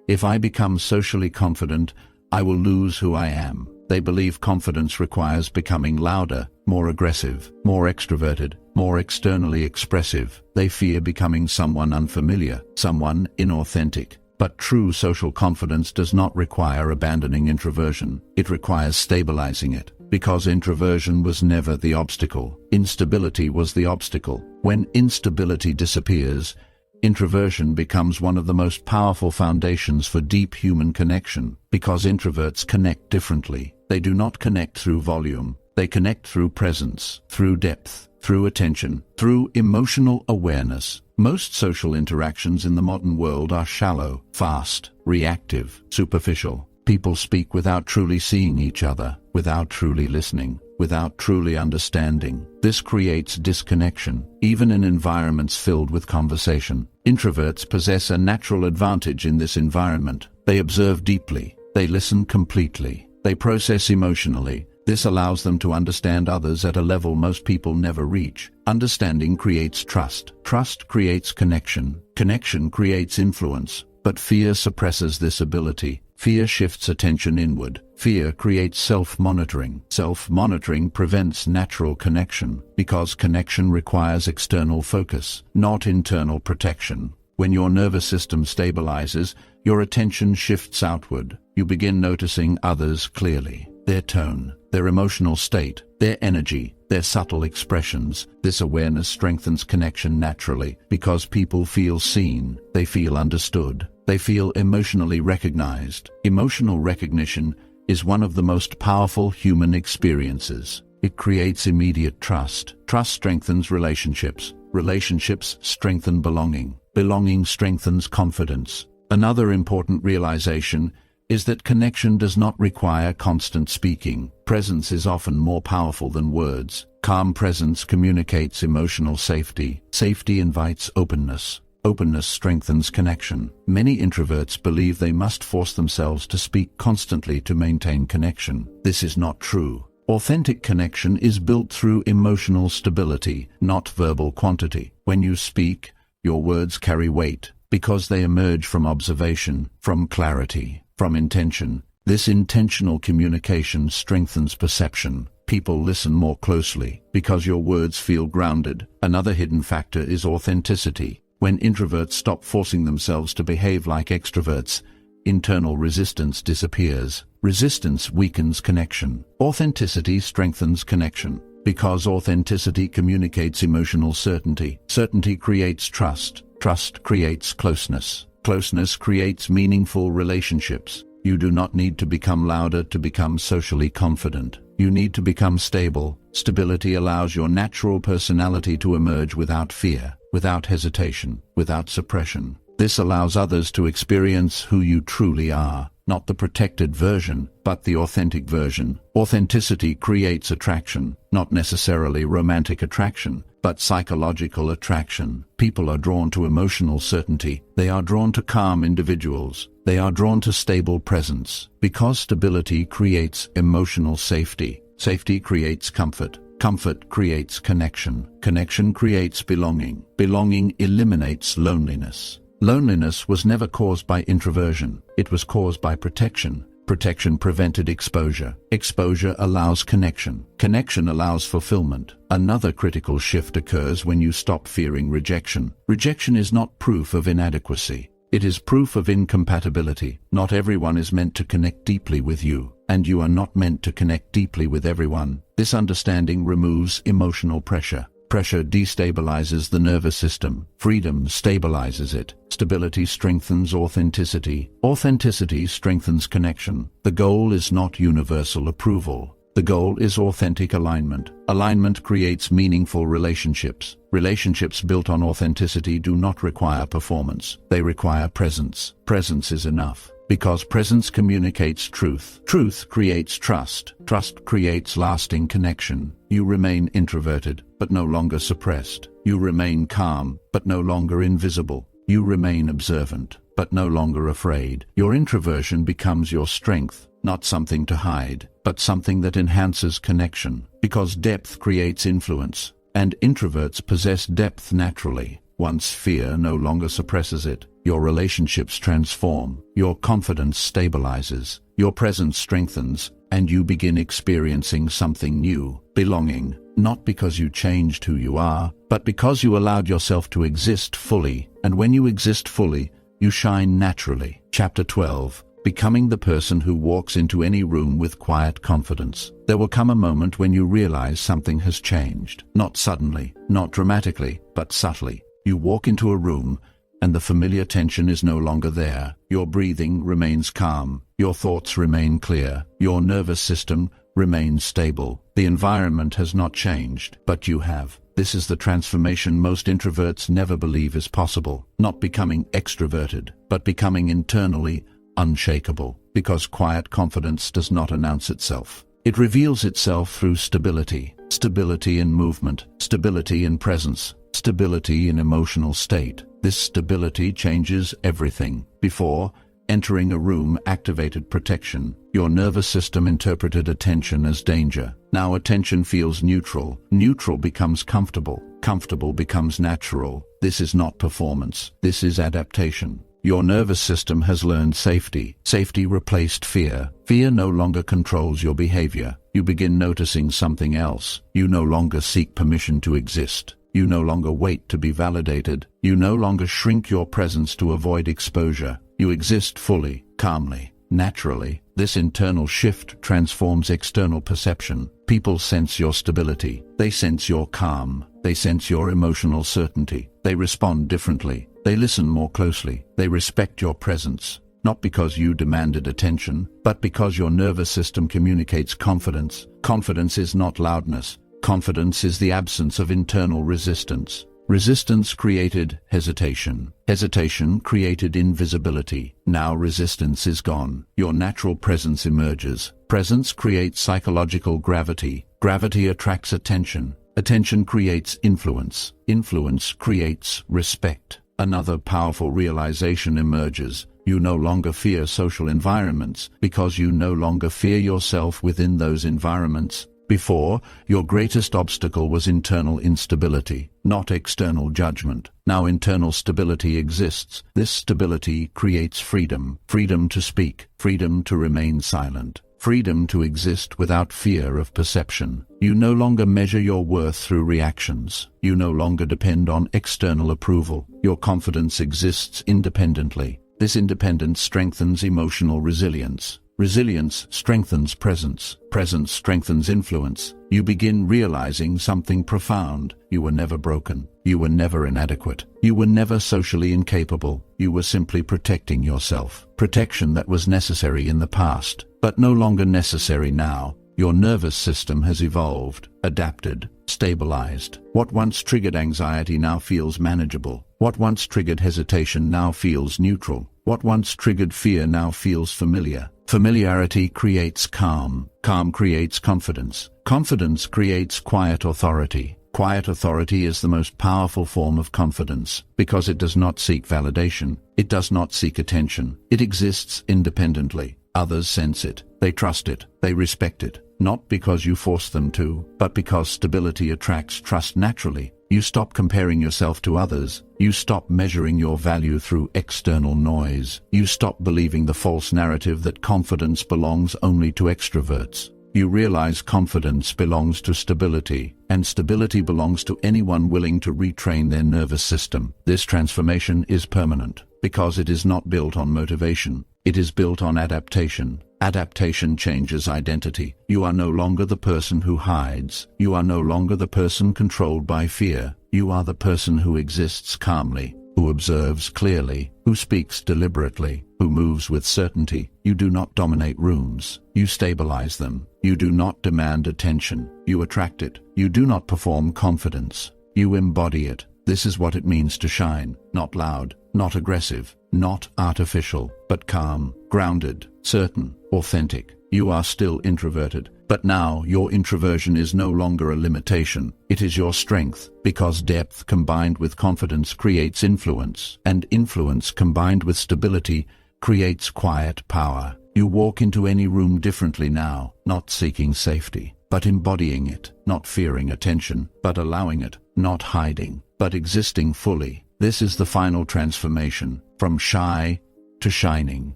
if I become socially confident, I will lose who I am. They believe confidence requires becoming louder, more aggressive, more extroverted, more externally expressive. They fear becoming someone unfamiliar, someone inauthentic. But true social confidence does not require abandoning introversion. It requires stabilizing it. Because introversion was never the obstacle. Instability was the obstacle. When instability disappears, introversion becomes one of the most powerful foundations for deep human connection. Because introverts connect differently. They do not connect through volume. They connect through presence, through depth, through attention, through emotional awareness. Most social interactions in the modern world are shallow, fast, reactive, superficial. People speak without truly seeing each other, without truly listening, without truly understanding. This creates disconnection, even in environments filled with conversation. Introverts possess a natural advantage in this environment. They observe deeply. They listen completely. They process emotionally. This allows them to understand others at a level most people never reach. Understanding creates trust. Trust creates connection. Connection creates influence. But fear suppresses this ability. Fear shifts attention inward. Fear creates self-monitoring. Self-monitoring prevents natural connection, because connection requires external focus, not internal protection. When your nervous system stabilizes, your attention shifts outward. You begin noticing others clearly. Their tone, their emotional state, their energy, their subtle expressions. This awareness strengthens connection naturally, because people feel seen, they feel understood, they feel emotionally recognized. Emotional recognition is one of the most powerful human experiences. It creates immediate trust. Trust strengthens relationships. Relationships strengthen belonging. Belonging strengthens confidence. Another important realization is that connection does not require constant speaking. Presence is often more powerful than words. Calm presence communicates emotional safety. Safety invites openness. Openness strengthens connection. Many introverts believe they must force themselves to speak constantly to maintain connection. This is not true. Authentic connection is built through emotional stability, not verbal quantity. When you speak, your words carry weight because they emerge from observation, from clarity, from intention. This intentional communication strengthens perception. People listen more closely because your words feel grounded. Another hidden factor is authenticity. When introverts stop forcing themselves to behave like extroverts, internal resistance disappears. Resistance weakens connection. Authenticity strengthens connection. Because authenticity communicates emotional certainty. Certainty creates trust. Trust creates closeness. Closeness creates meaningful relationships. You do not need to become louder to become socially confident. You need to become stable. Stability allows your natural personality to emerge without fear, without hesitation, without suppression. This allows others to experience who you truly are, not the protected version, but the authentic version. Authenticity creates attraction, not necessarily romantic attraction, but psychological attraction. People are drawn to emotional certainty. They are drawn to calm individuals. They are drawn to stable presence. Because stability creates emotional safety. Safety creates comfort. Comfort creates connection. Connection creates belonging. Belonging eliminates loneliness. Loneliness was never caused by introversion. It was caused by protection. Protection prevented exposure. Exposure allows connection. Connection allows fulfillment. Another critical shift occurs when you stop fearing rejection. Rejection is not proof of inadequacy. It is proof of incompatibility. Not everyone is meant to connect deeply with you, and you are not meant to connect deeply with everyone. This understanding removes emotional pressure. Pressure destabilizes the nervous system. Freedom stabilizes it. Stability strengthens authenticity. Authenticity strengthens connection. The goal is not universal approval. The goal is authentic alignment. Alignment creates meaningful relationships. Relationships built on authenticity do not require performance. They require presence. Presence is enough. Because presence communicates truth. Truth creates trust. Trust creates lasting connection. You remain introverted, but no longer suppressed. You remain calm, but no longer invisible. You remain observant, but no longer afraid. Your introversion becomes your strength, not something to hide, but something that enhances connection. Because depth creates influence, and introverts possess depth naturally. Once fear no longer suppresses it, your relationships transform, your confidence stabilizes, your presence strengthens, and you begin experiencing something new, belonging, not because you changed who you are, but because you allowed yourself to exist fully, and when you exist fully, you shine naturally. Chapter 12. Becoming the person who walks into any room with quiet confidence. There will come a moment when you realize something has changed. Not suddenly, not dramatically, but subtly. You walk into a room, and the familiar tension is no longer there. Your breathing remains calm. Your thoughts remain clear. Your nervous system remains stable. The environment has not changed, but you have. This is the transformation most introverts never believe is possible. Not becoming extroverted, but becoming internally unshakable. Because quiet confidence does not announce itself. It reveals itself through stability. Stability in movement. Stability in presence. Stability in emotional state. This stability changes everything. Before, entering a room activated protection. Your nervous system interpreted attention as danger. Now attention feels neutral. Neutral becomes comfortable. Comfortable becomes natural. This is not performance. This is adaptation. Your nervous system has learned safety. Safety replaced fear. Fear no longer controls your behavior. You begin noticing something else. You no longer seek permission to exist. You no longer wait to be validated. You no longer shrink your presence to avoid exposure. You exist fully, calmly, naturally. This internal shift transforms external perception. People sense your stability. They sense your calm. They sense your emotional certainty. They respond differently. They listen more closely. They respect your presence. not because you demanded attention, but because your nervous system communicates confidence. Confidence is not loudness. Confidence is the absence of internal resistance. Resistance created hesitation. Hesitation created invisibility. Now resistance is gone. Your natural presence emerges. Presence creates psychological gravity. Gravity attracts attention. Attention creates influence. Influence creates respect. Another powerful realization emerges. You no longer fear social environments because you no longer fear yourself within those environments. Before, your greatest obstacle was internal instability, not external judgment. Now internal stability exists. This stability creates freedom. Freedom to speak. Freedom to remain silent. Freedom to exist without fear of perception. You no longer measure your worth through reactions. You no longer depend on external approval. Your confidence exists independently. This independence strengthens emotional resilience. Resilience strengthens presence. Presence strengthens influence. You begin realizing something profound. You were never broken. You were never inadequate. You were never socially incapable. You were simply protecting yourself. Protection that was necessary in the past, but no longer necessary now. Your nervous system has evolved, adapted, stabilized. What once triggered anxiety now feels manageable. What once triggered hesitation now feels neutral. What once triggered fear now feels familiar. Familiarity creates calm. Calm creates confidence. Confidence creates quiet authority. Quiet authority is the most powerful form of confidence because it does not seek validation. It does not seek attention. It exists independently. Others sense it. They trust it. They respect it. Not because you force them to, but because stability attracts trust naturally. You stop comparing yourself to others. You stop measuring your value through external noise. You stop believing the false narrative that confidence belongs only to extroverts. You realize confidence belongs to stability, and stability belongs to anyone willing to retrain their nervous system. This transformation is permanent because it is not built on motivation. It is built on adaptation. Adaptation changes identity. You are no longer the person who hides. You are no longer the person controlled by fear. You are the person who exists calmly, who observes clearly, who speaks deliberately, who moves with certainty. You do not dominate rooms. You stabilize them. You do not demand attention. You attract it. You do not perform confidence. You embody it. This is what it means to shine. Not loud, not aggressive, not artificial, but calm, grounded, certain, authentic. You are still introverted, but now your introversion is no longer a limitation. It is your strength, because depth combined with confidence creates influence, and influence combined with stability creates quiet power. You walk into any room differently now, not seeking safety, but embodying it, not fearing attention, but allowing it, not hiding, but existing fully. This is the final transformation, from shy to shining.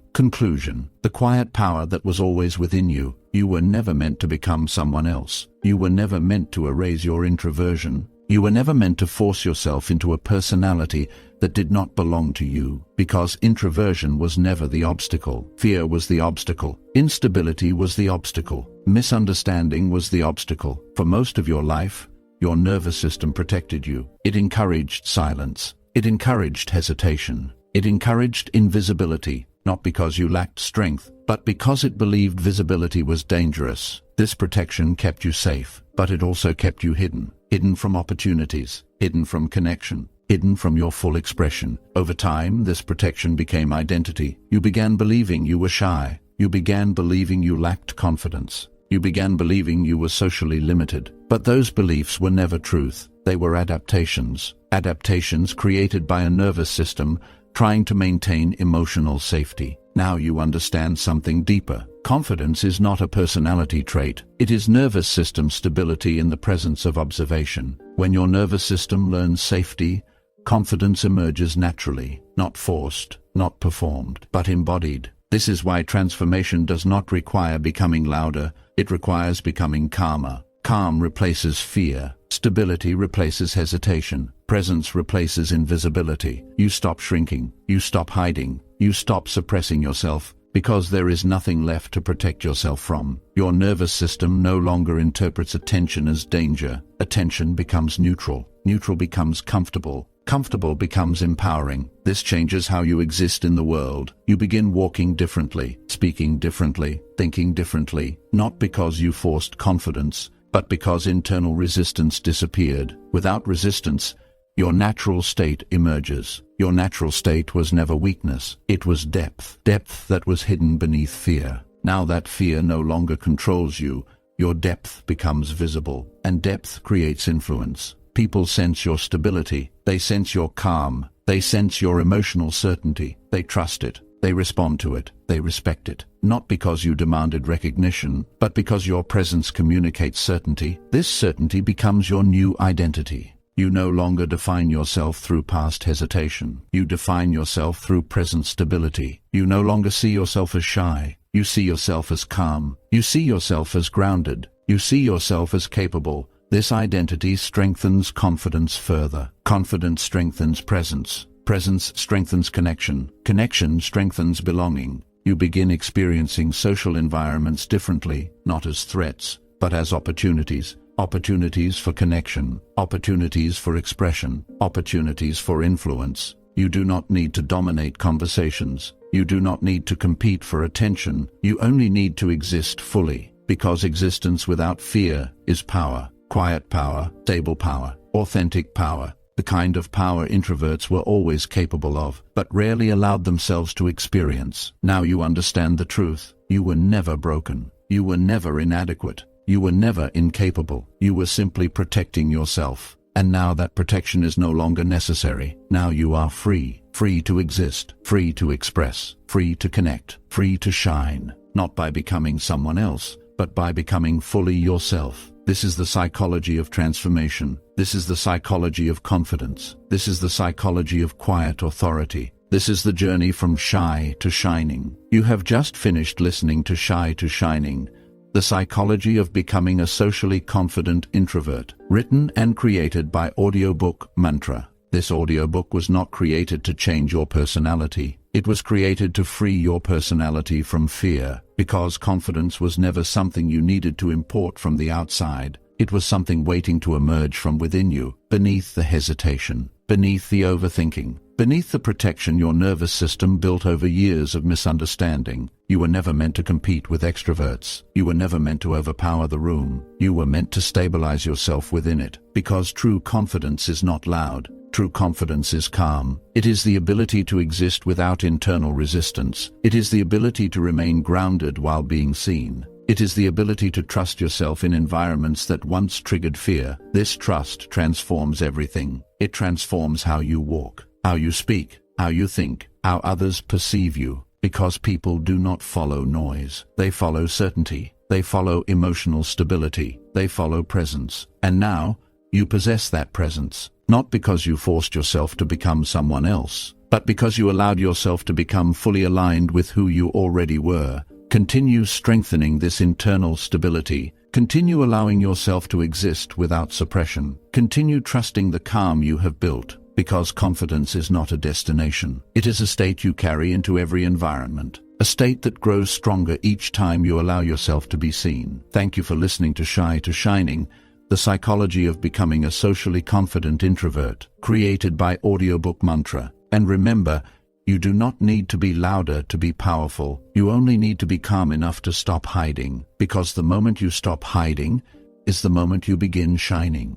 Conclusion. The quiet power that was always within you. You were never meant to become someone else. You were never meant to erase your introversion. You were never meant to force yourself into a personality that did not belong to you, because introversion was never the obstacle. Fear was the obstacle. Instability was the obstacle. Misunderstanding was the obstacle. For most of your life, your nervous system protected you. It encouraged silence. It encouraged hesitation. It encouraged invisibility, not because you lacked strength, but because it believed visibility was dangerous. This protection kept you safe, but it also kept you hidden. Hidden from opportunities, hidden from connection, hidden from your full expression. Over time, this protection became identity. You began believing you were shy. You began believing you lacked confidence. You began believing you were socially limited. But those beliefs were never truth. They were adaptations. Adaptations created by a nervous system trying to maintain emotional safety. Now you understand something deeper. Confidence is not a personality trait. It is nervous system stability in the presence of observation. When your nervous system learns safety, confidence emerges naturally, not forced, not performed, but embodied. This is why transformation does not require becoming louder. It requires becoming calmer. Calm replaces fear. Stability replaces hesitation. Presence replaces invisibility. You stop shrinking. You stop hiding. You stop suppressing yourself, because there is nothing left to protect yourself from. Your nervous system no longer interprets attention as danger. Attention becomes neutral. Neutral becomes comfortable. Comfortable becomes empowering. This changes how you exist in the world. You begin walking differently, speaking differently, thinking differently, not because you forced confidence, but because internal resistance disappeared. Without resistance, your natural state emerges. Your natural state was never weakness, it was depth. Depth that was hidden beneath fear. Now that fear no longer controls you, your depth becomes visible, and depth creates influence. People sense your stability, they sense your calm, they sense your emotional certainty, they trust it, they respond to it, they respect it. Not because you demanded recognition, but because your presence communicates certainty. This certainty becomes your new identity. You no longer define yourself through past hesitation. You define yourself through present stability. You no longer see yourself as shy. You see yourself as calm. You see yourself as grounded. You see yourself as capable. This identity strengthens confidence further. Confidence strengthens presence. Presence strengthens connection. Connection strengthens belonging. You begin experiencing social environments differently, not as threats, but as opportunities. Opportunities for connection, opportunities for expression, opportunities for influence. You do not need to dominate conversations. You do not need to compete for attention. You only need to exist fully, because existence without fear is power. Quiet power, stable power, authentic power, the kind of power introverts were always capable of, but rarely allowed themselves to experience. Now you understand the truth. You were never broken. You were never inadequate. You were never incapable. You were simply protecting yourself. And now that protection is no longer necessary. Now you are free. Free to exist. Free to express. Free to connect. Free to shine. Not by becoming someone else, but by becoming fully yourself. This is the psychology of transformation. This is the psychology of confidence. This is the psychology of quiet authority. This is the journey from shy to shining. You have just finished listening to Shy to Shining, The Psychology of Becoming a Socially Confident Introvert, written and created by Audiobook Mantra. This audiobook was not created to change your personality. It was created to free your personality from fear, because confidence was never something you needed to import from the outside. It was something waiting to emerge from within you, beneath the hesitation, beneath the overthinking, beneath the protection your nervous system built over years of misunderstanding. You were never meant to compete with extroverts. You were never meant to overpower the room. You were meant to stabilize yourself within it, because true confidence is not loud. True confidence is calm. It is the ability to exist without internal resistance. It is the ability to remain grounded while being seen. It is the ability to trust yourself in environments that once triggered fear. This trust transforms everything. It transforms how you walk, how you speak, how you think, how others perceive you. Because people do not follow noise. They follow certainty. They follow emotional stability. They follow presence. And now, you possess that presence. Not because you forced yourself to become someone else, but because you allowed yourself to become fully aligned with who you already were. Continue strengthening this internal stability. Continue allowing yourself to exist without suppression. Continue trusting the calm you have built, because confidence is not a destination. It is a state you carry into every environment. A state that grows stronger each time you allow yourself to be seen. Thank you for listening to Shy to Shining, The Psychology of Becoming a Socially Confident Introvert, created by Audiobook Mantra. And remember, you do not need to be louder to be powerful. You only need to be calm enough to stop hiding, because the moment you stop hiding is the moment you begin shining.